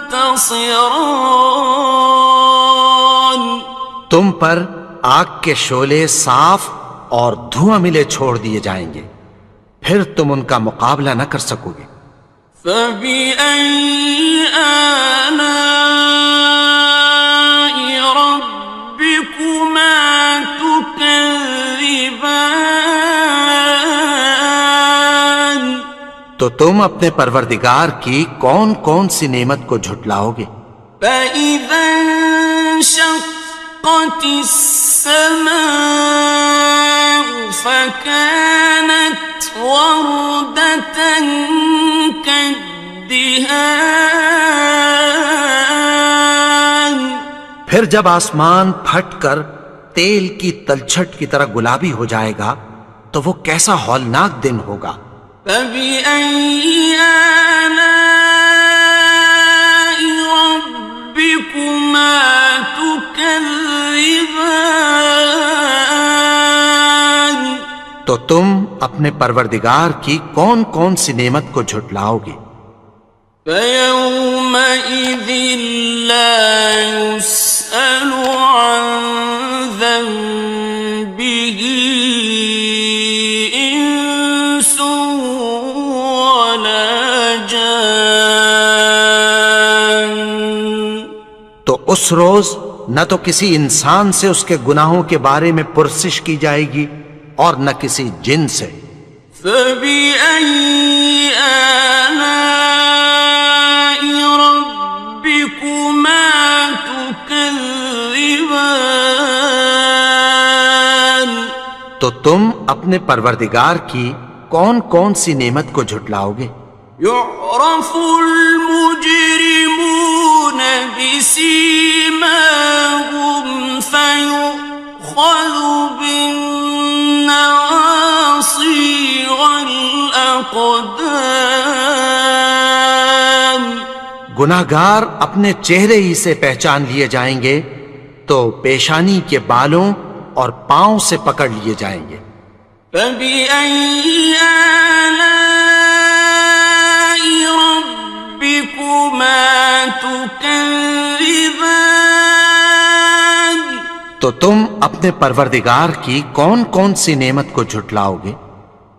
تم پر آگ کے شعلے صاف اور دھواں ملے چھوڑ دیے جائیں گے، پھر تم ان کا مقابلہ نہ کر سکو گے. فَبِأَيِّ آلَاءِ رَبِّكُمَا تُكَذِّبَانِ. تو تم اپنے پروردگار کی کون کون سی نعمت کو جھٹلاؤ گے؟ فَإِذَا انشَقَّتِ السَّمَاءُ فَكَانَتْ وَرْدَةً كَالدِّهَانِ. پھر جب آسمان پھٹ کر تیل کی تلچھٹ کی طرح گلابی ہو جائے گا تو وہ کیسا ہولناک دن ہوگا. فَبِأَيِّ آلَاءِ رَبِّكُمَا تُكَذِّبَانِ. تو تم اپنے پروردگار کی کون کون سی نعمت کو جھٹلاؤ گے؟ فَيَوْمَئِذٍ لَا يُسْأَلُ عَنْ ذَنبِهِ إِنسٌ وَلَا جَانٌ. تو اس روز نہ تو کسی انسان سے اس کے گناہوں کے بارے میں پرسش کی جائے گی اور نہ کسی جن سے. فَبِأَيِّ آلَاءِ رَبِّكُمَا تُكَذِّبَانِ. تو تم اپنے پروردگار کی کون کون سی نعمت کو جھٹلاؤ گے؟ يُعْرَفُ الْمُجْرِمُونَ بِسِيمَاهُمْ فَيُؤْخَذُ بِالنَّوَاصِي وَالْأَقْدَامِ. گناہگار اپنے چہرے ہی سے پہچان لیے جائیں گے تو پیشانی کے بالوں اور پاؤں سے پکڑ لیے جائیں گے. فَبِأَيِّ آلَاءِ رَبِّكُمَا تُكَذِّبَانِ. تو تم اپنے پروردگار کی کون کون سی نعمت کو جھٹلاؤ گے؟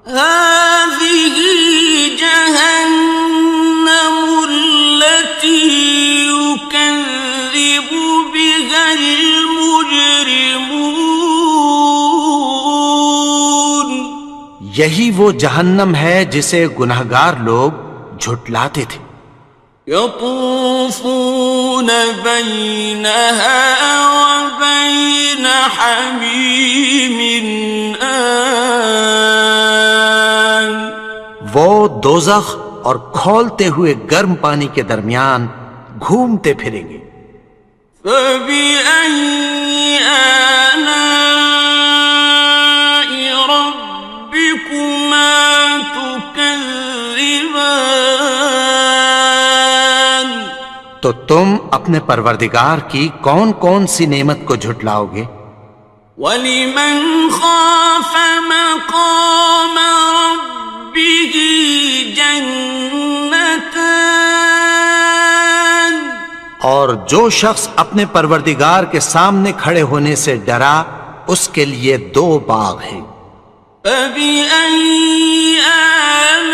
هَٰذِهِ جَهَنَّمُ الَّتِي يُكَذِّبُ بِهَا الْمُجْرِمُونَ. یہی وہ جہنم ہے جسے گناہگار لوگ جھٹلاتے تھے. يَطُوفُونَ بَيْنَهَا وَبَيْنَ حَمِيمٍ آنٍ. وہ دوزخ اور کھولتے ہوئے گرم پانی کے درمیان گھومتے پھریں گے. فَبِأَيِّ آلَاءِ رَبِّكُمَا تُكَذِّبَانِ. تو تم اپنے پروردگار کی کون کون سی نعمت کو جھٹلاؤ گے؟ وَلِمَنْ خَافَ مَقَامَ رَبِّهِ جَنَّتَانِ. اور جو شخص اپنے پروردگار کے سامنے کھڑے ہونے سے ڈرا اس کے لیے 2 باغ ہیں. فبأي آلاء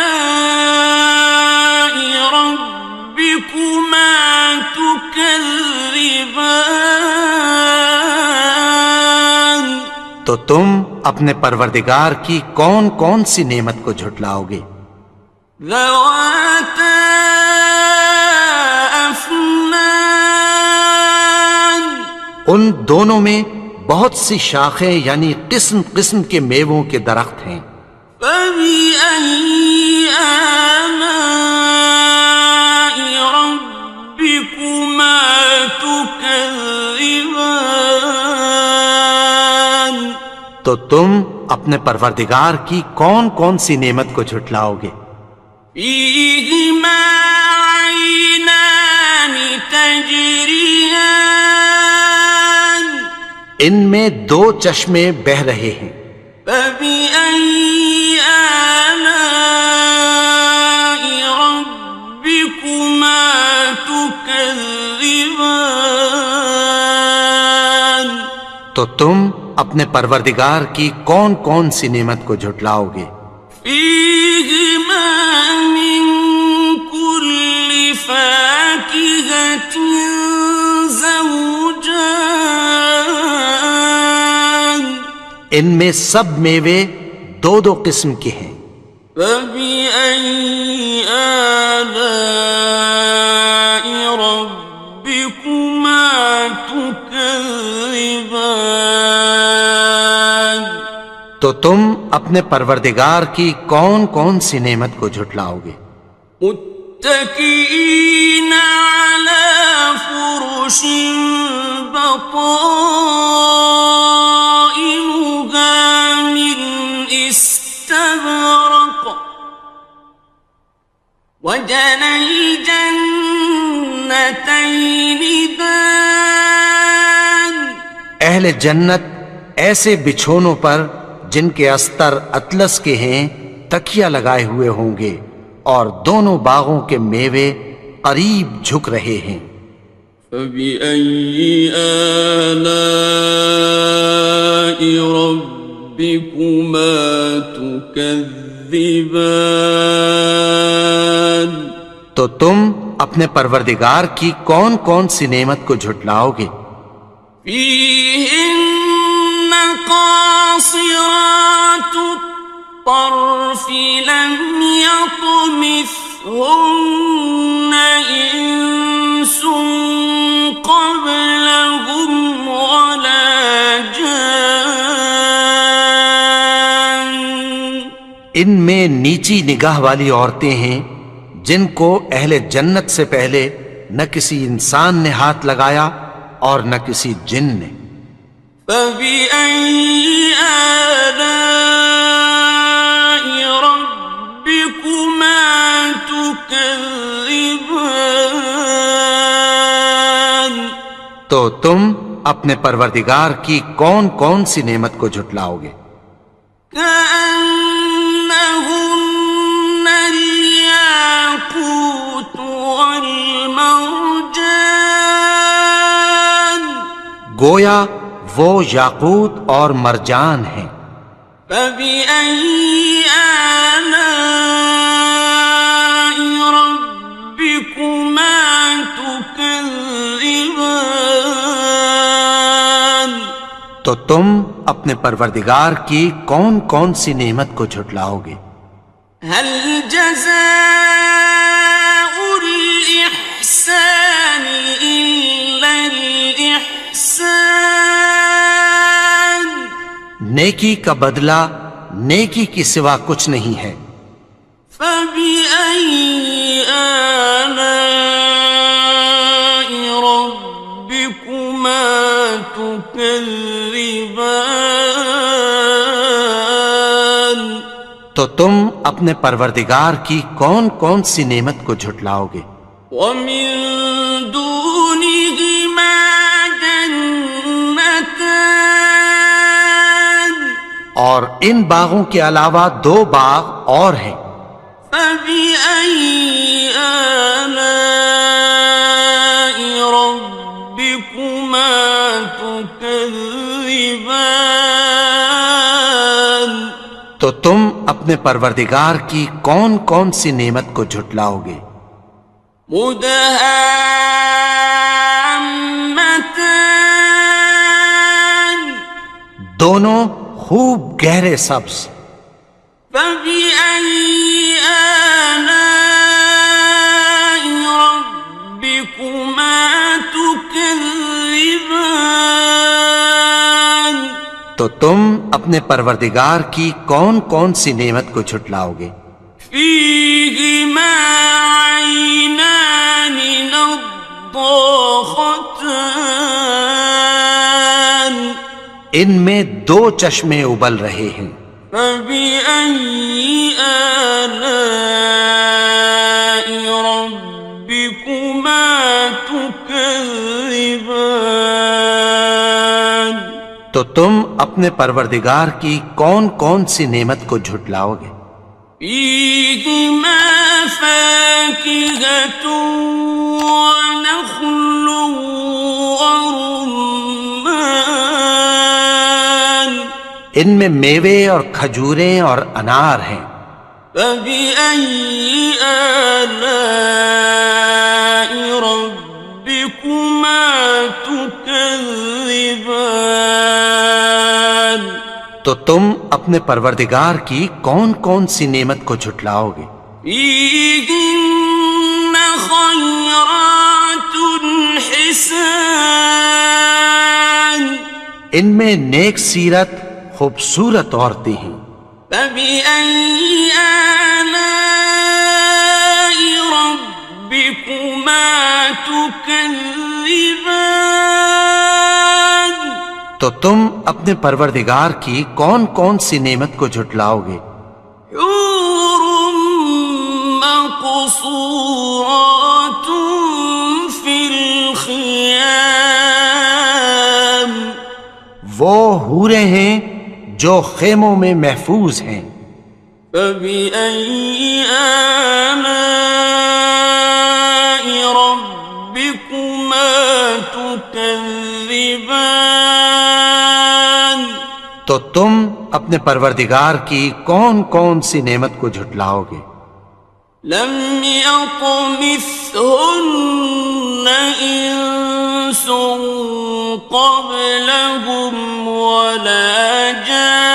ربكما تكذبان؟ تو تم اپنے پروردگار کی کون کون سی نعمت کو جھٹلاؤ گے؟ ذواتا افنان، ان دونوں میں بہت سی شاخیں یعنی قسم قسم کے میووں کے درخت ہیں۔ فبأي آلاء ربكما تكذبان؟ تو تم اپنے پروردگار کی کون کون سی نعمت کو جھٹلاؤ گے؟ فيهما عينان تجريان، ان میں دو چشمے بہہ رہے ہیں۔ فبأي آلاء ربكما تكذبان؟ تو تم اپنے پروردگار کی کون کون سی نعمت کو جھٹلاؤ گے؟ فيهما من كل فاكهة زوجان، ان میں سب میوے دو دو قسم کے ہیں۔ فبأي آلاء ربكما تكذبان؟ تو تم اپنے پروردگار کی کون کون سی نعمت کو جھٹلاؤ گے؟ متكئين على فرش بطائنها من استبرق، وجنى الجنتين دان، اہل جنت ایسے بچھونوں پر جن کے استر اطلس کے ہیں تکیہ لگائے ہوئے ہوں گے، اور دونوں باغوں کے میوے قریب جھک رہے ہیں۔ فبأي آلاء ربكما تكذبان؟ تو تم اپنے پروردگار کی کون کون سی نعمت کو جھٹلاؤ گے؟ فيهن قاصرات الطرف لم يطمثهن إنس قبلهم ولا جان، ان میں نیچی نگاہ والی عورتیں ہیں جن کو اہل جنت سے پہلے نہ کسی انسان نے ہاتھ لگایا اور نہ کسی جن نے۔ فبأي آلاء ربكما تكذبان؟ تو تم اپنے پروردگار کی کون کون سی نعمت کو جھٹلاؤ گے؟ كأنهن الياقوت والمرجان، گویا وہ یاقوت اور مرجان ہیں۔ فبأي آلاء ربكما تكذبان؟ تو تم اپنے پروردگار کی کون کون سی نعمت کو جھٹلاؤ گے؟ هل جزاء الإحسان إلا الإحسان؟ نیکی کا بدلہ نیکی کی سوا کچھ نہیں ہے۔ فبأي آلاء ربكما تكذبان؟ تو تم اپنے پروردگار کی کون کون سی نعمت کو جھٹلاؤ گے؟ ومن دونهما جنتان، اور ان باغوں کے علاوہ دو باغ اور ہیں۔ فبأي آلاء ربكما تكذبان؟ تو تم اپنے پروردگار کی کون کون سی نعمت کو جھٹلاؤ گے؟ مدہامتان دونوں خوب گہرے سبز. فبأي آلاء ربكما تكذبان تو تم اپنے پروردگار کی کون کون سی نعمت کو جھٹلاؤ گے؟ فيهما عينان نضاختان ان میں دو چشمے ابل رہے ہیں. فبأي آلاء ربكما تكذبان تو تم اپنے پروردگار کی کون کون سی نعمت کو جھٹلاؤ گے؟ فيهما فاكهة ونخل ورمان ان میں میوے اور کھجوریں اور انار ہیں. فبأي آلاء ربكما تكذبان تو تم اپنے پروردگار کی کون کون سی نعمت کو جھٹلاؤ گے؟ فيهن خيرات حسان ان میں نیک سیرت خوبصورت عورتیں ہیں. فبأي آلاء ربكما تكذبان تو تم اپنے پروردگار کی کون کون سی نعمت کو جھٹلاؤ گے؟ حور مقصورات في الخيام وہ حوریں ہیں جو خیموں میں محفوظ ہیں. فبأي آلاء ربكما تكذبان تو تم اپنے پروردگار کی کون کون سی نعمت کو جھٹلاؤ گے؟ لم يطمثهن إنس قبلهم ولا جان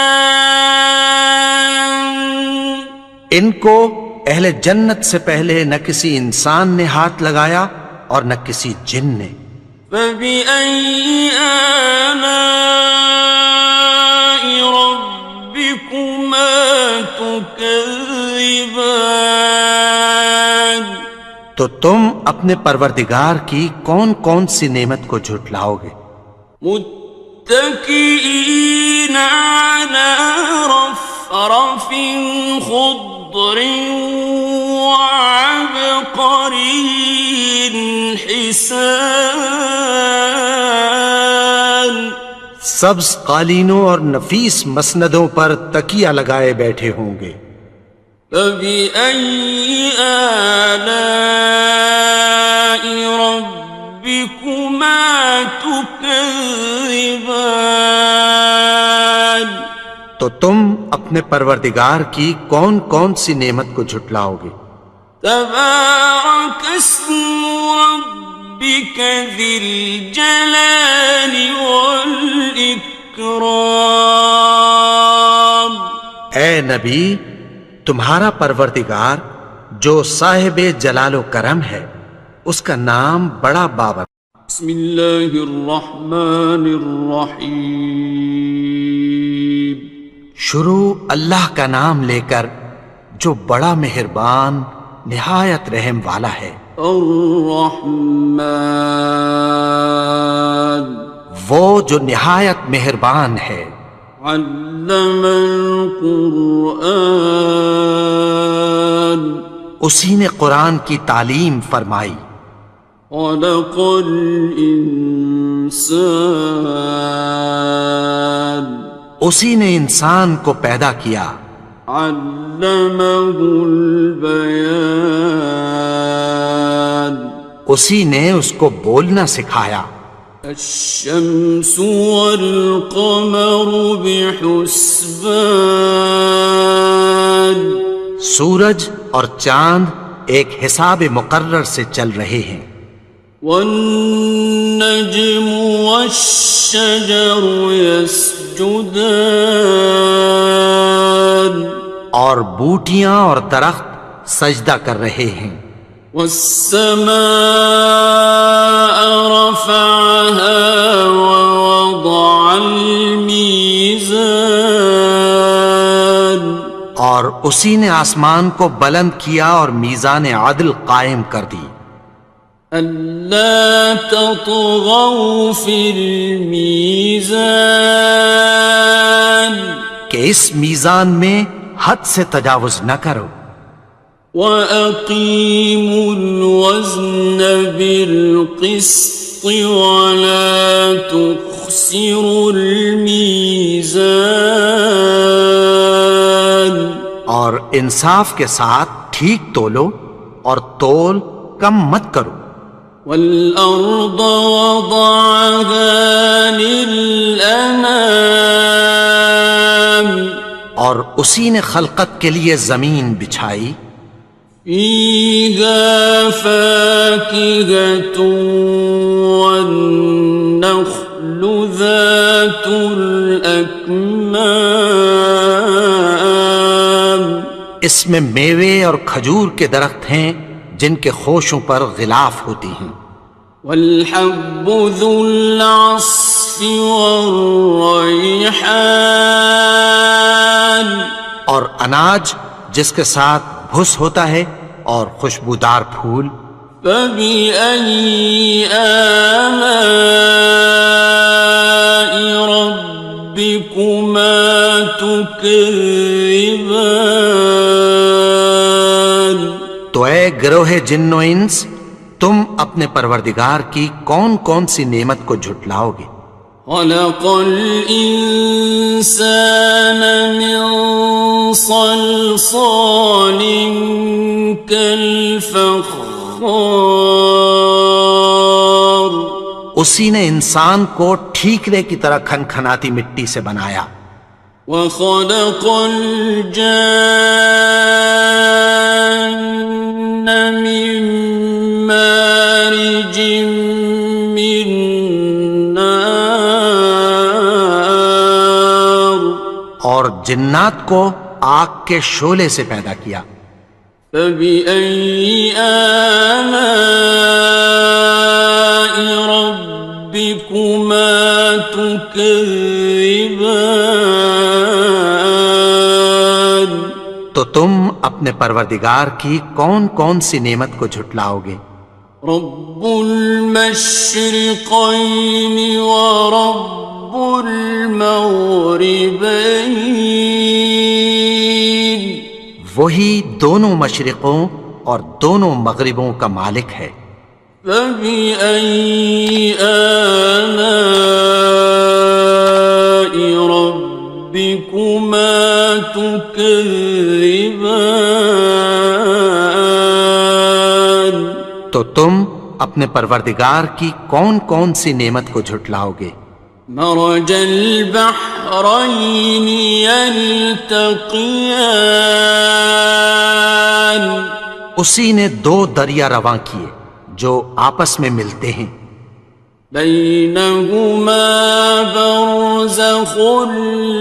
ان کو اہل جنت سے پہلے نہ کسی انسان نے ہاتھ لگایا اور نہ کسی جن نے. فبأي آلاء ربكما تكذبان تو تم اپنے پروردگار کی کون کون سی نعمت کو جھٹلاؤ گے؟ متكئين على رفرف خضر وعبقري حسان سبز قالینوں اور نفیس مسندوں پر تکیہ لگائے بیٹھے ہوں گے. فبأي آلاء ربكما تكذبان تو تم اپنے پروردگار کی کون کون سی نعمت کو جھٹلاؤ گے؟ تبارك اسم ربك ذي الجلال والإكرام اے نبی، تمہارا پروردگار جو صاحب جلال و کرم ہے اس کا نام بڑا بابر. بسم اللہ الرحمن الرحیم شروع اللہ کا نام لے کر جو بڑا مہربان نہایت رحم والا ہے. الرحمن وہ جو نہایت مہربان ہے. علم القرآن اسی نے قرآن کی تعلیم فرمائی. خلق الانسان اسی نے انسان کو پیدا کیا. علمہ البیان اسی نے اس کو بولنا سکھایا. الشمس والقمر بحسبان سورج اور چاند ایک حساب مقرر سے چل رہے ہیں. والنجم والشجر يسجدان اور بوٹیاں اور درخت سجدہ کر رہے ہیں. والسماء رفعها ووضع الميزان اور اسی نے آسمان کو بلند کیا اور میزان عدل قائم کر دی. ألا تطغوا في الميزان کہ اس میزان میں حد سے تجاوز نہ کرو. وَأَقِيمُوا الْوَزْنَ بِالْقِسْطِ وَلَا تُخْسِرُوا الْمِيزَانَ اور انصاف کے ساتھ ٹھیک تولو اور تول کم مت کرو. وَالْأَرْضَ وَضَعَهَا لِلْأَنَامِ اور اسی نے خلقت کے لیے زمین بچھائی. فِيهَا فَاكِهَةٌ وَالنَّخْلُ ذَاتُ الْأَكْمَامِ اس میں میوے اور کھجور کے درخت ہیں جن کے خوشوں پر غلاف ہوتی ہیں. وَالْحَبُّ ذُو الْعَصْفِ وَالرَّيْحَانِ اور اناج جس کے ساتھ بھس ہوتا ہے اور خوشبودار پھول. فَبِأَيِّ آلَاءِ رَبِّكُمَا تُكَذِّبَانِ تو اے گروہ جن و انس تم اپنے پروردگار کی کون کون سی نعمت کو جھٹلاؤ گے. خَلَقَ الْإِنسَانَ مِنْ صَلْصَالٍ كَالْفَخَّارِ اسی نے انسان کو ٹھیکرے کی طرح کھنکھناتی مٹی سے بنایا. وَخَلَقَ الْجَانَّ مِن مَّارِجٍ مِّن نَّارٍ اور جنات کو آگ کے شعلے سے پیدا کیا. فَبِأَيِّ آلَاءِ رَبِّكُمَا تُكَذِّبَانِ تو تم اپنے پروردگار کی کون کون سی نعمت کو جھٹلاؤ گے. رب المشرقين ورب المغربين وہی دونوں مشرقوں اور دونوں مغربوں کا مالک ہے. فبأي آلاء ربكما تكذبان تو تم اپنے پروردگار کی کون کون سی نعمت کو جھٹلاؤ گے. مرج البحرين يلتقيان اسی نے دو دریا رواں کیے جو آپس میں ملتے ہیں. بينهما برزخ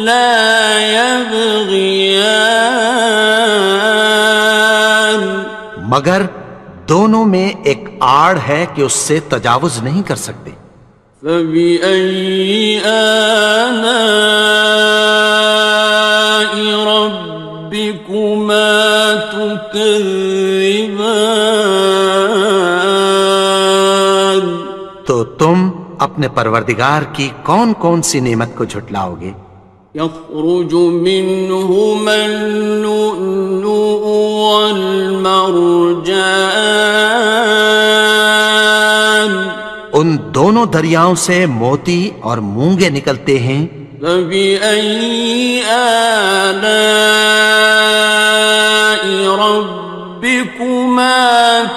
لا يبغيان مگر دونوں میں ایک آڑ ہے کہ اس سے تجاوز نہیں کر سکتے. فبأي آلاء ربكما تكذبان تو تم اپنے پروردگار کی کون کون سی نعمت کو جھٹلاؤ گے. يخرج منهما اللؤلؤ والمرجان ان دونوں دریاؤں سے موتی اور مونگے نکلتے ہیں. فبأي آلاء ربكما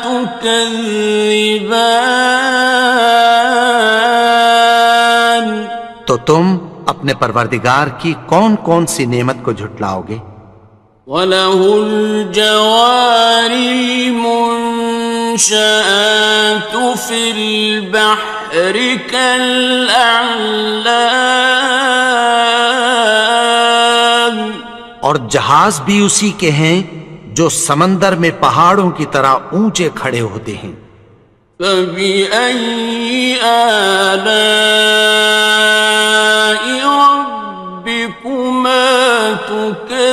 تكذبان تم اپنے پروردگار کی کون کون سی نعمت کو جھٹلاؤ گے؟ وَلَهُ الْجَوَارِ الْمُنشَآتُ فِي الْبَحْرِ كَالْأَعْلَامِ، اور جہاز بھی اسی کے ہیں جو سمندر میں پہاڑوں کی طرح اونچے کھڑے ہوتے ہیں۔ فَبِأَيِّ آلَاءِ رَبِّكُمَا تُكَذِّبَانِ،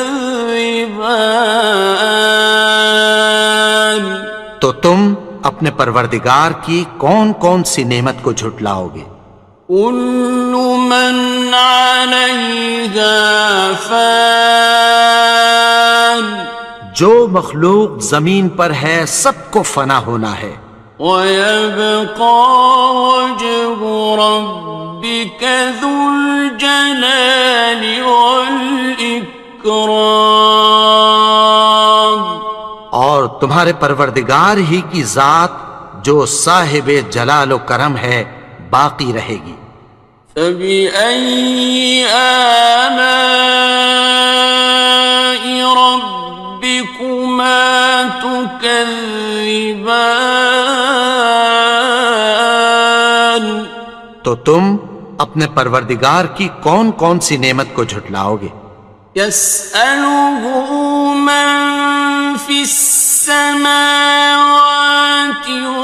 تو تم اپنے پروردگار کی کون کون سی نعمت کو جھٹلاؤ گے؟ كُلُّ مَنْ عَلَيْهَا فَانٍ، جو مخلوق زمین پر ہے سب کو فنا ہونا ہے، وَيَبْقَى وَجْهُ رَبِّكَ ذُو الْجَلَالِ وَالْإِكْرَامِ، اور تمہارے پروردگار ہی کی ذات جو صاحب جلال و کرم ہے باقی رہے گی۔ فَبِأَيِّ آلَاءِ رَبِّكُمَا تُكَذِّبَانِ، تو تم اپنے پروردگار کی کون کون سی نعمت کو جھٹلاؤ گے؟ يَسْأَلُهُ مَن فِي السَّمَاوَاتِ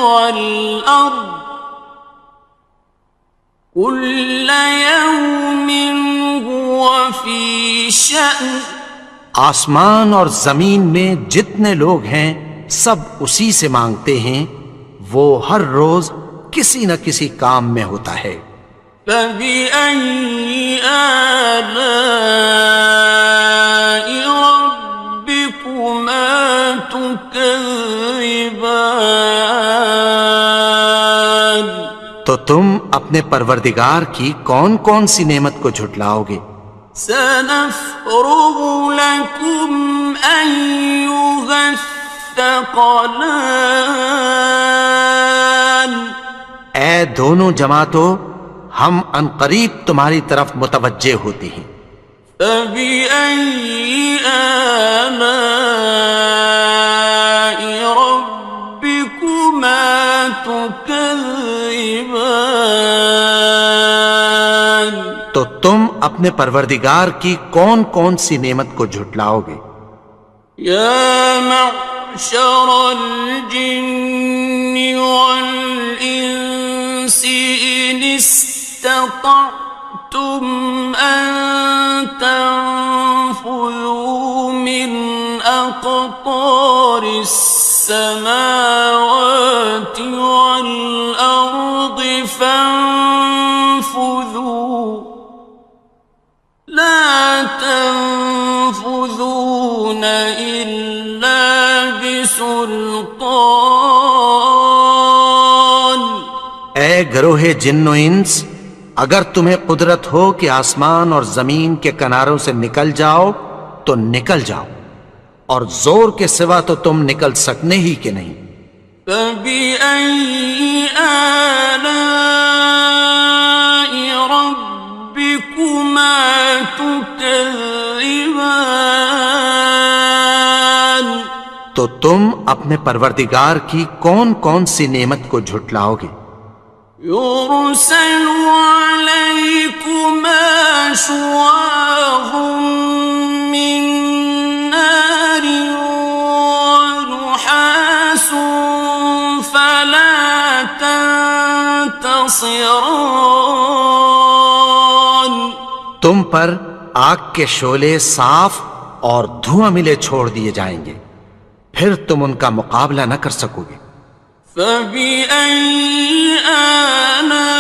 وَالْأَرْضِ كُلَّ يَوْمٍ هُوَ فِي شَأْنٍ، آسمان اور زمین میں جتنے لوگ ہیں سب اسی سے مانگتے ہیں، وہ ہر روز کسی نہ کسی کام میں ہوتا ہے۔ فَبِأَيِّ آلَاءِ رَبِّكُمَا تُكَذِّبَانِ، تو تم اپنے پروردگار کی کون کون سی نعمت کو جھٹلاؤ گے؟ سَنَفْرُغُ لَكُمْ أَيُّهَ الثَّقَلَانِ، اے دونوں جماعتوں، ہم عنقریب تمہاری طرف متوجہ ہوتے ہیں۔ فَبِأَيِّ آلَاءِ رَبِّكُمَا تُكَذِّبَانِ، تو تم اپنے پروردگار کی کون کون سی نعمت کو جھٹلاؤ گے؟ يَا مَعْشَرَ الْجِنِّ وَالْإِنسِ إِنِ اسْتَطَعْتُمْ أَن تَنفُذُوا مِنْ أَقْطَارِ السَّمَاوَاتِ وَالْأَرْضِ فَانفُذُوا لَا تَنفُذُونَ إِلَّا بِسُلْطَانٍ، اے گروہ جن و انس، اگر تمہیں قدرت ہو کہ آسمان اور زمین کے کناروں سے نکل جاؤ تو نکل جاؤ، اور زور کے سوا تو تم نکل سکنے ہی کہ نہیں۔ فَبِأَيِّ آلَاءِ رَبِّكُمَا تُكَذِّبَانِ، تو تم اپنے پروردگار کی کون کون سی نعمت کو جھٹلاؤ گے؟ يُرْسَلُ عَلَيْكُمَا شُوَاظٌ مِّن نَّارٍ وَنُحَاسٌ فَلَا تَنتَصِرَانِ، تم پر آگ کے شعلے صاف اور دھواں ملے چھوڑ دیے جائیں گے، پھر تم ان کا مقابلہ نہ کر سکو گے۔ فَبِأَيِّ آلَاءِ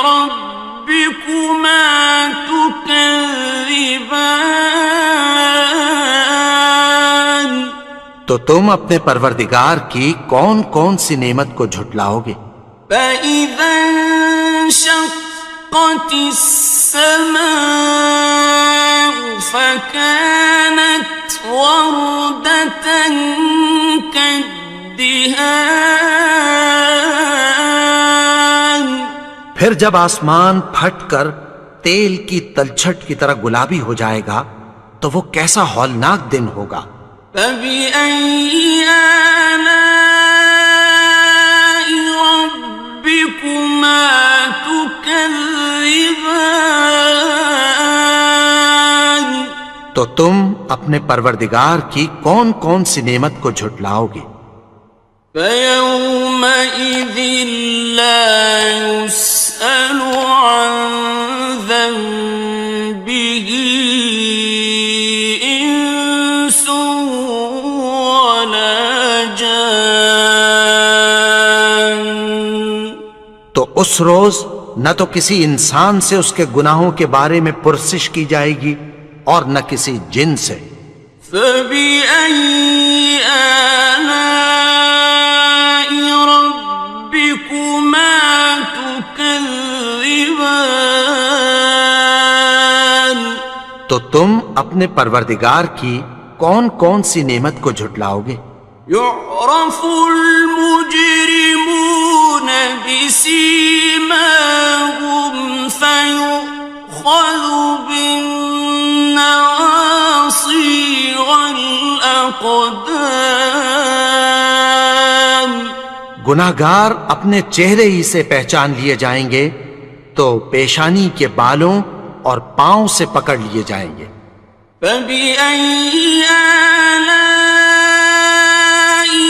رَبِّكُمَا تُكَذِّبَانِ، تو تم اپنے پروردگار کی کون کون سی نعمت کو جھٹلاؤ گے؟ فَإِذَا انشَقَّتِ السَّمَاءُ فَكَانَتْ وَرْدَةً كَالدِّهَانِ، پھر جب آسمان پھٹ کر تیل کی تلچھٹ کی طرح گلابی ہو جائے گا تو وہ کیسا ہولناک دن ہوگا۔ فبأي آلاء ربكما تكذبان؟ تو تم اپنے پروردگار کی کون کون سی نعمت کو جھٹلاؤ گے؟ فيومئذ لا يسأل عن ذنبه إنس ولا جان۔ تو اس روز نہ تو کسی انسان سے اس کے گناہوں کے بارے میں پرسش کی جائے گی اور نہ کسی جن سے۔ فبأي آلاء ربكما تكذبان؟ تو تم اپنے پروردگار کی کون کون سی نعمت کو جھٹلاؤ گے؟ يعرف المجرمون بسيماهم فيؤخذ بالنواصي والأقدام۔ گناہگار اپنے چہرے ہی سے پہچان لیے جائیں گے تو پیشانی کے بالوں اور پاؤں سے پکڑ لیے جائیں گے۔ فبأي آلاء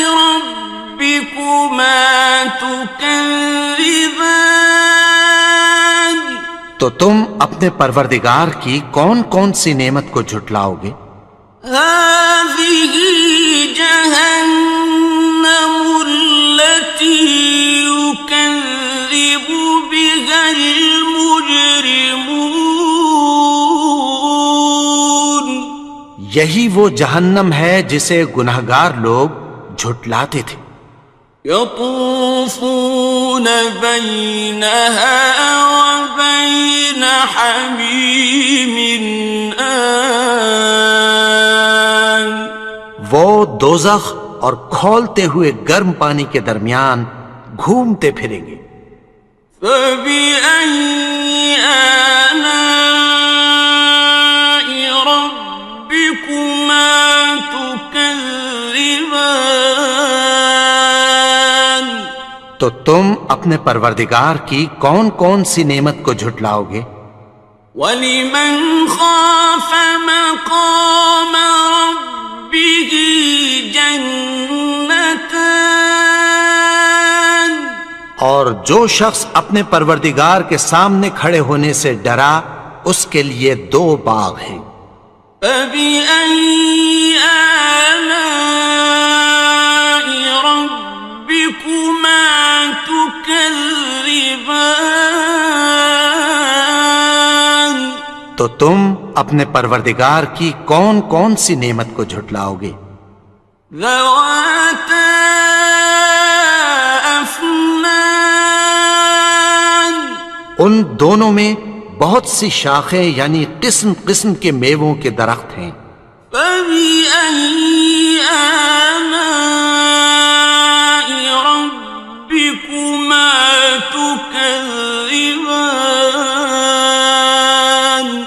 ربكما تكذبان؟ تو تم اپنے پروردگار کی کون کون سی نعمت کو جھٹلاؤ گے؟ هذه جهنم التي يكذب بها المجرمون۔ یہی وہ جہنم ہے جسے گناہگار لوگ جھٹلاتے تھے۔ يطوفون بينها وبين حميم آن۔ وہ دوزخ اور کھولتے ہوئے گرم پانی کے درمیان گھومتے پھریں گے۔ فبأي آلاء ربكما تكذبان؟ تو تم اپنے پروردگار کی کون کون سی نعمت کو جھٹلاؤ گے؟ وَلِمَنْ خَافَ مَقَامَ رَبِّهِ جَنَّتَانِ؟ اور جو شخص اپنے پروردگار کے سامنے کھڑے ہونے سے ڈرا اس کے لیے 2 باغ ہیں۔ فَبِأَيِّ آلَاءِ رَبِّكُمَا تُكَذِّبَانِ؟ تو تم اپنے پروردگار کی کون کون سی نعمت کو جھٹلاؤ گے؟ ذَوَاتَا أَفْنَانٍ؟ ان دونوں میں بہت سی شاخیں یعنی قسم قسم کے میووں کے درخت ہیں۔ فَبِأَيِّ آلَاءِ رَبِّكُمَا تُكَذِّبَانِ؟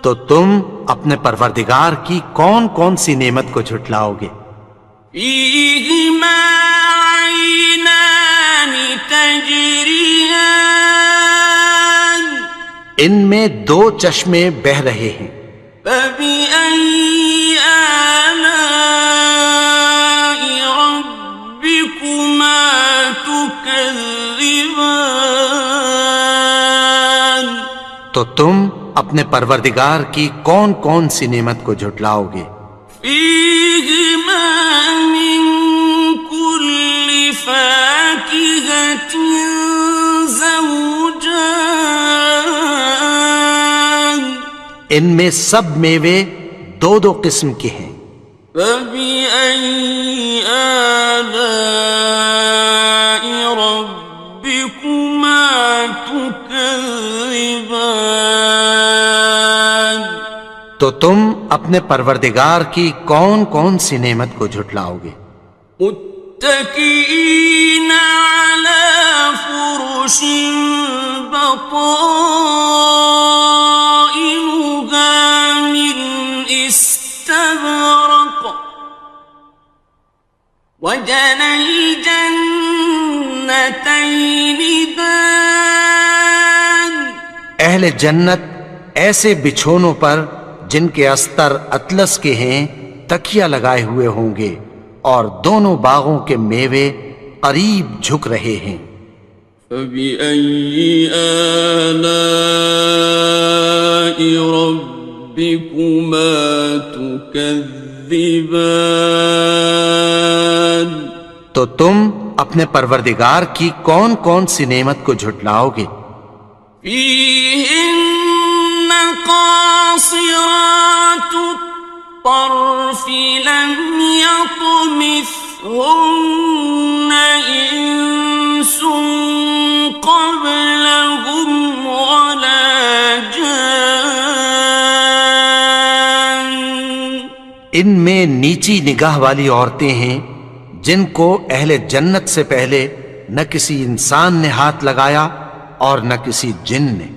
تو تم اپنے پروردگار کی کون کون سی نعمت کو جھٹلاؤ گے؟ فِيهِمَا عَيْنَانِ تَجْرِيَانِ؟ ان میں 2 چشمے بہہ رہے ہیں۔ فَبِأَيِّ آلَاءِ رَبِّكُمَا تُكَذِّبَانِ؟ تو تم اپنے پروردگار کی کون کون سی نعمت کو جھٹلاؤ گے؟ فِيهِمَا مِن كُلِّ فَاكِهَةٍ زَوْجَانِ؟ ان میں سب میوے 2 قسم کے ہیں۔ فَبِأَيِّ آلَاءِ رَبِّكُمَا تُكَذِّبَانِ؟ تو تم اپنے پروردگار کی کون کون سی نعمت کو جھٹلاؤ گے؟ مُتَّكِئِينَ عَلَى فُرُشٍ وجنى الجنتين دان اہل جنت ایسے بچھونوں پر جن کے استر اطلس کے ہیں تکیہ لگائے ہوئے ہوں گے، اور دونوں باغوں کے میوے قریب جھک رہے ہیں۔ فبأي آلاء ربكما تكذبان تو تم اپنے پروردگار کی کون کون سی نعمت کو جھٹلاؤ گے؟ فيهن قاصرات الطرف لم يطمثهن إنس قبلهم ولا جان ان میں نیچی نگاہ والی عورتیں ہیں جن کو اہل جنت سے پہلے نہ کسی انسان نے ہاتھ لگایا اور نہ کسی جن نے۔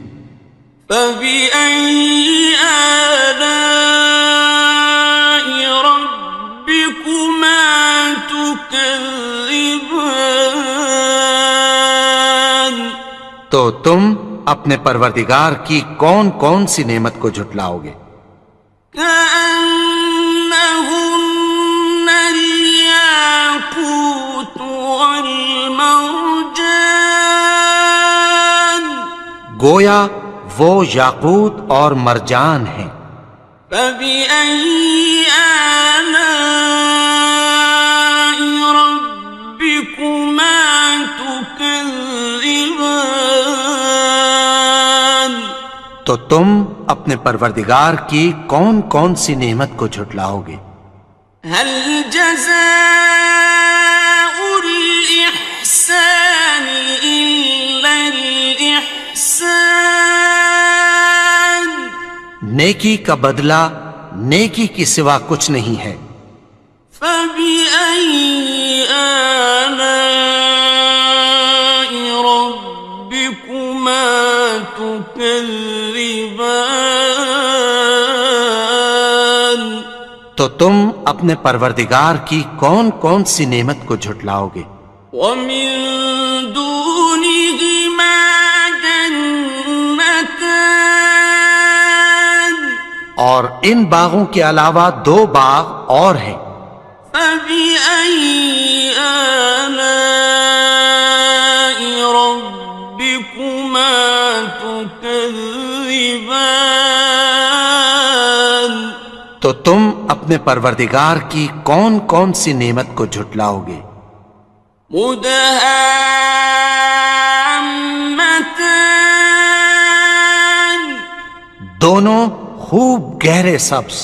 فبأي آلاء ربكما تكذبان تو تم اپنے پروردگار کی کون کون سی نعمت کو جھٹلاؤ گے؟ كأنهن الياقوت والمرجان گویا وہ یاقوت اور مرجان ہیں۔ فبأي آلاء ربكما تكذبان تو تم اپنے پروردگار کی کون کون سی نعمت کو جھٹلاؤ گے؟ هل جزاء الإحسان إلا الإحسان نیکی کا بدلہ نیکی کی سوا کچھ نہیں ہے۔ فبأي آلاء ربكما تكذبان تو تم اپنے پروردگار کی کون کون سی نعمت کو جھٹلاؤ گے؟ ومن دونهما جنتان اور ان باغوں کے علاوہ دو باغ اور ہیں۔ فبأي آلاء ربكما تكذبان تو تم اپنے پروردگار کی کون کون سی نعمت کو جھٹلاؤ گے؟ مدهامتان دونوں خوب گہرے سبز۔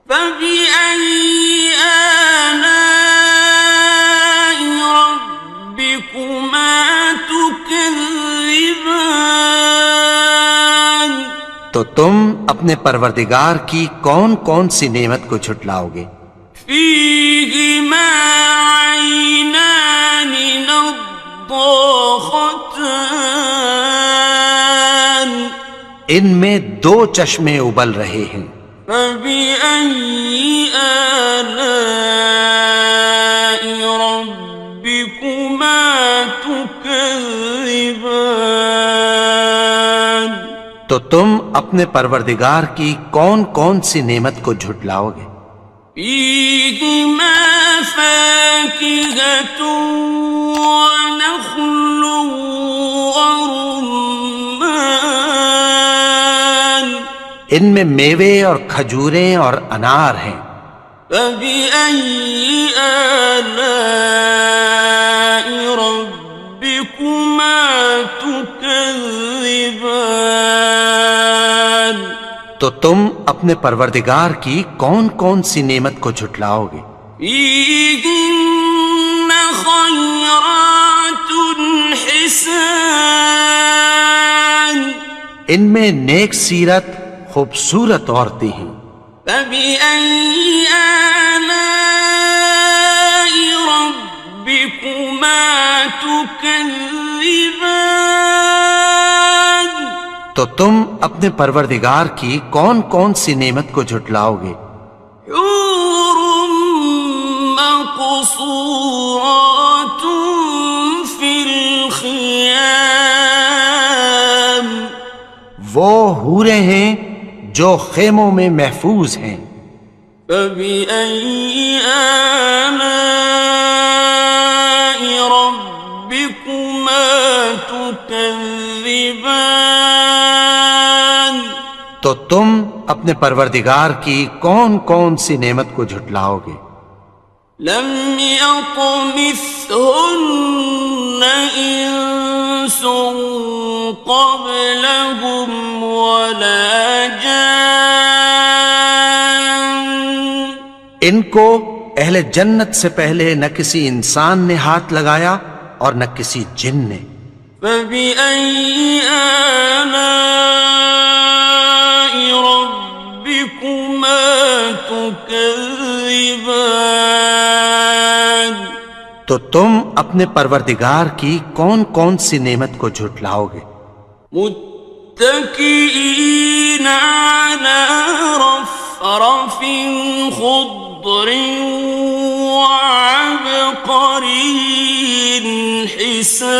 فبأي آلاء ربكما تكذبان تو تم اپنے پروردگار کی کون کون سی نعمت کو جھٹلاؤ گے؟ فيهما عينان نضاختان ان میں دو چشمے ابل رہے ہیں۔ فبأي آلاء ربكما تكذبان تو تم اپنے پروردگار کی کون کون سی نعمت کو جھٹلاؤ گے؟ فيهما فاكهة ونخل ورمان ان میں میوے اور کھجوریں اور انار ہیں۔ فبأي آلاء ربكما تكذبان تو تم اپنے پروردگار کی کون کون سی نعمت کو جھٹلاؤ گے؟ فيهن خيرات حسان ان میں نیک سیرت خوبصورت عورتیں ہیں۔ فبأي آلاء ربكما تكذبان تو تم اپنے پروردگار کی کون کون سی نعمت کو جھٹلاؤ گے؟ حور مقصورات مقصورات في الخيام وہ حوریں ہیں جو خیموں میں محفوظ ہیں. فبأي آلاء ربكما تكذبان تو تم اپنے پروردگار کی کون کون سی نعمت کو جھٹلاؤ گے؟ لم يطمثهن إنس قبلهم ولا جان ان کو اہل جنت سے پہلے نہ کسی انسان نے ہاتھ لگایا اور نہ کسی جن نے. فبأي آلاء ربكما تكذبان تو تم اپنے پروردگار کی کون کون سی نعمت کو جھٹلاؤ گے؟ متكئين على رفرف خضر وعبقري حسان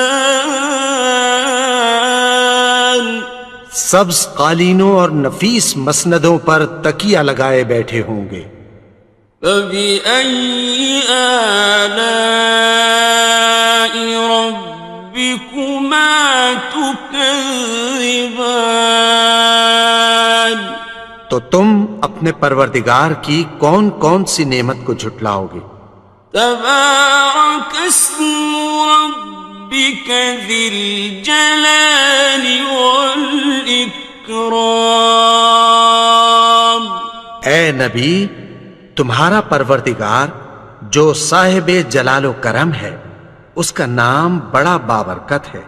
سبز قالینوں اور نفیس مسندوں پر تکیہ لگائے بیٹھے ہوں گے. فبأي آلاء ربكما تكذبان تو تم اپنے پروردگار کی کون کون سی نعمت کو جھٹلاؤ گے؟ تبارك اسم ربك ذي الجلال والإكرام اے نبی، تمہارا پروردگار جو صاحب جلال و کرم ہے، اس کا نام بڑا بابرکت ہے.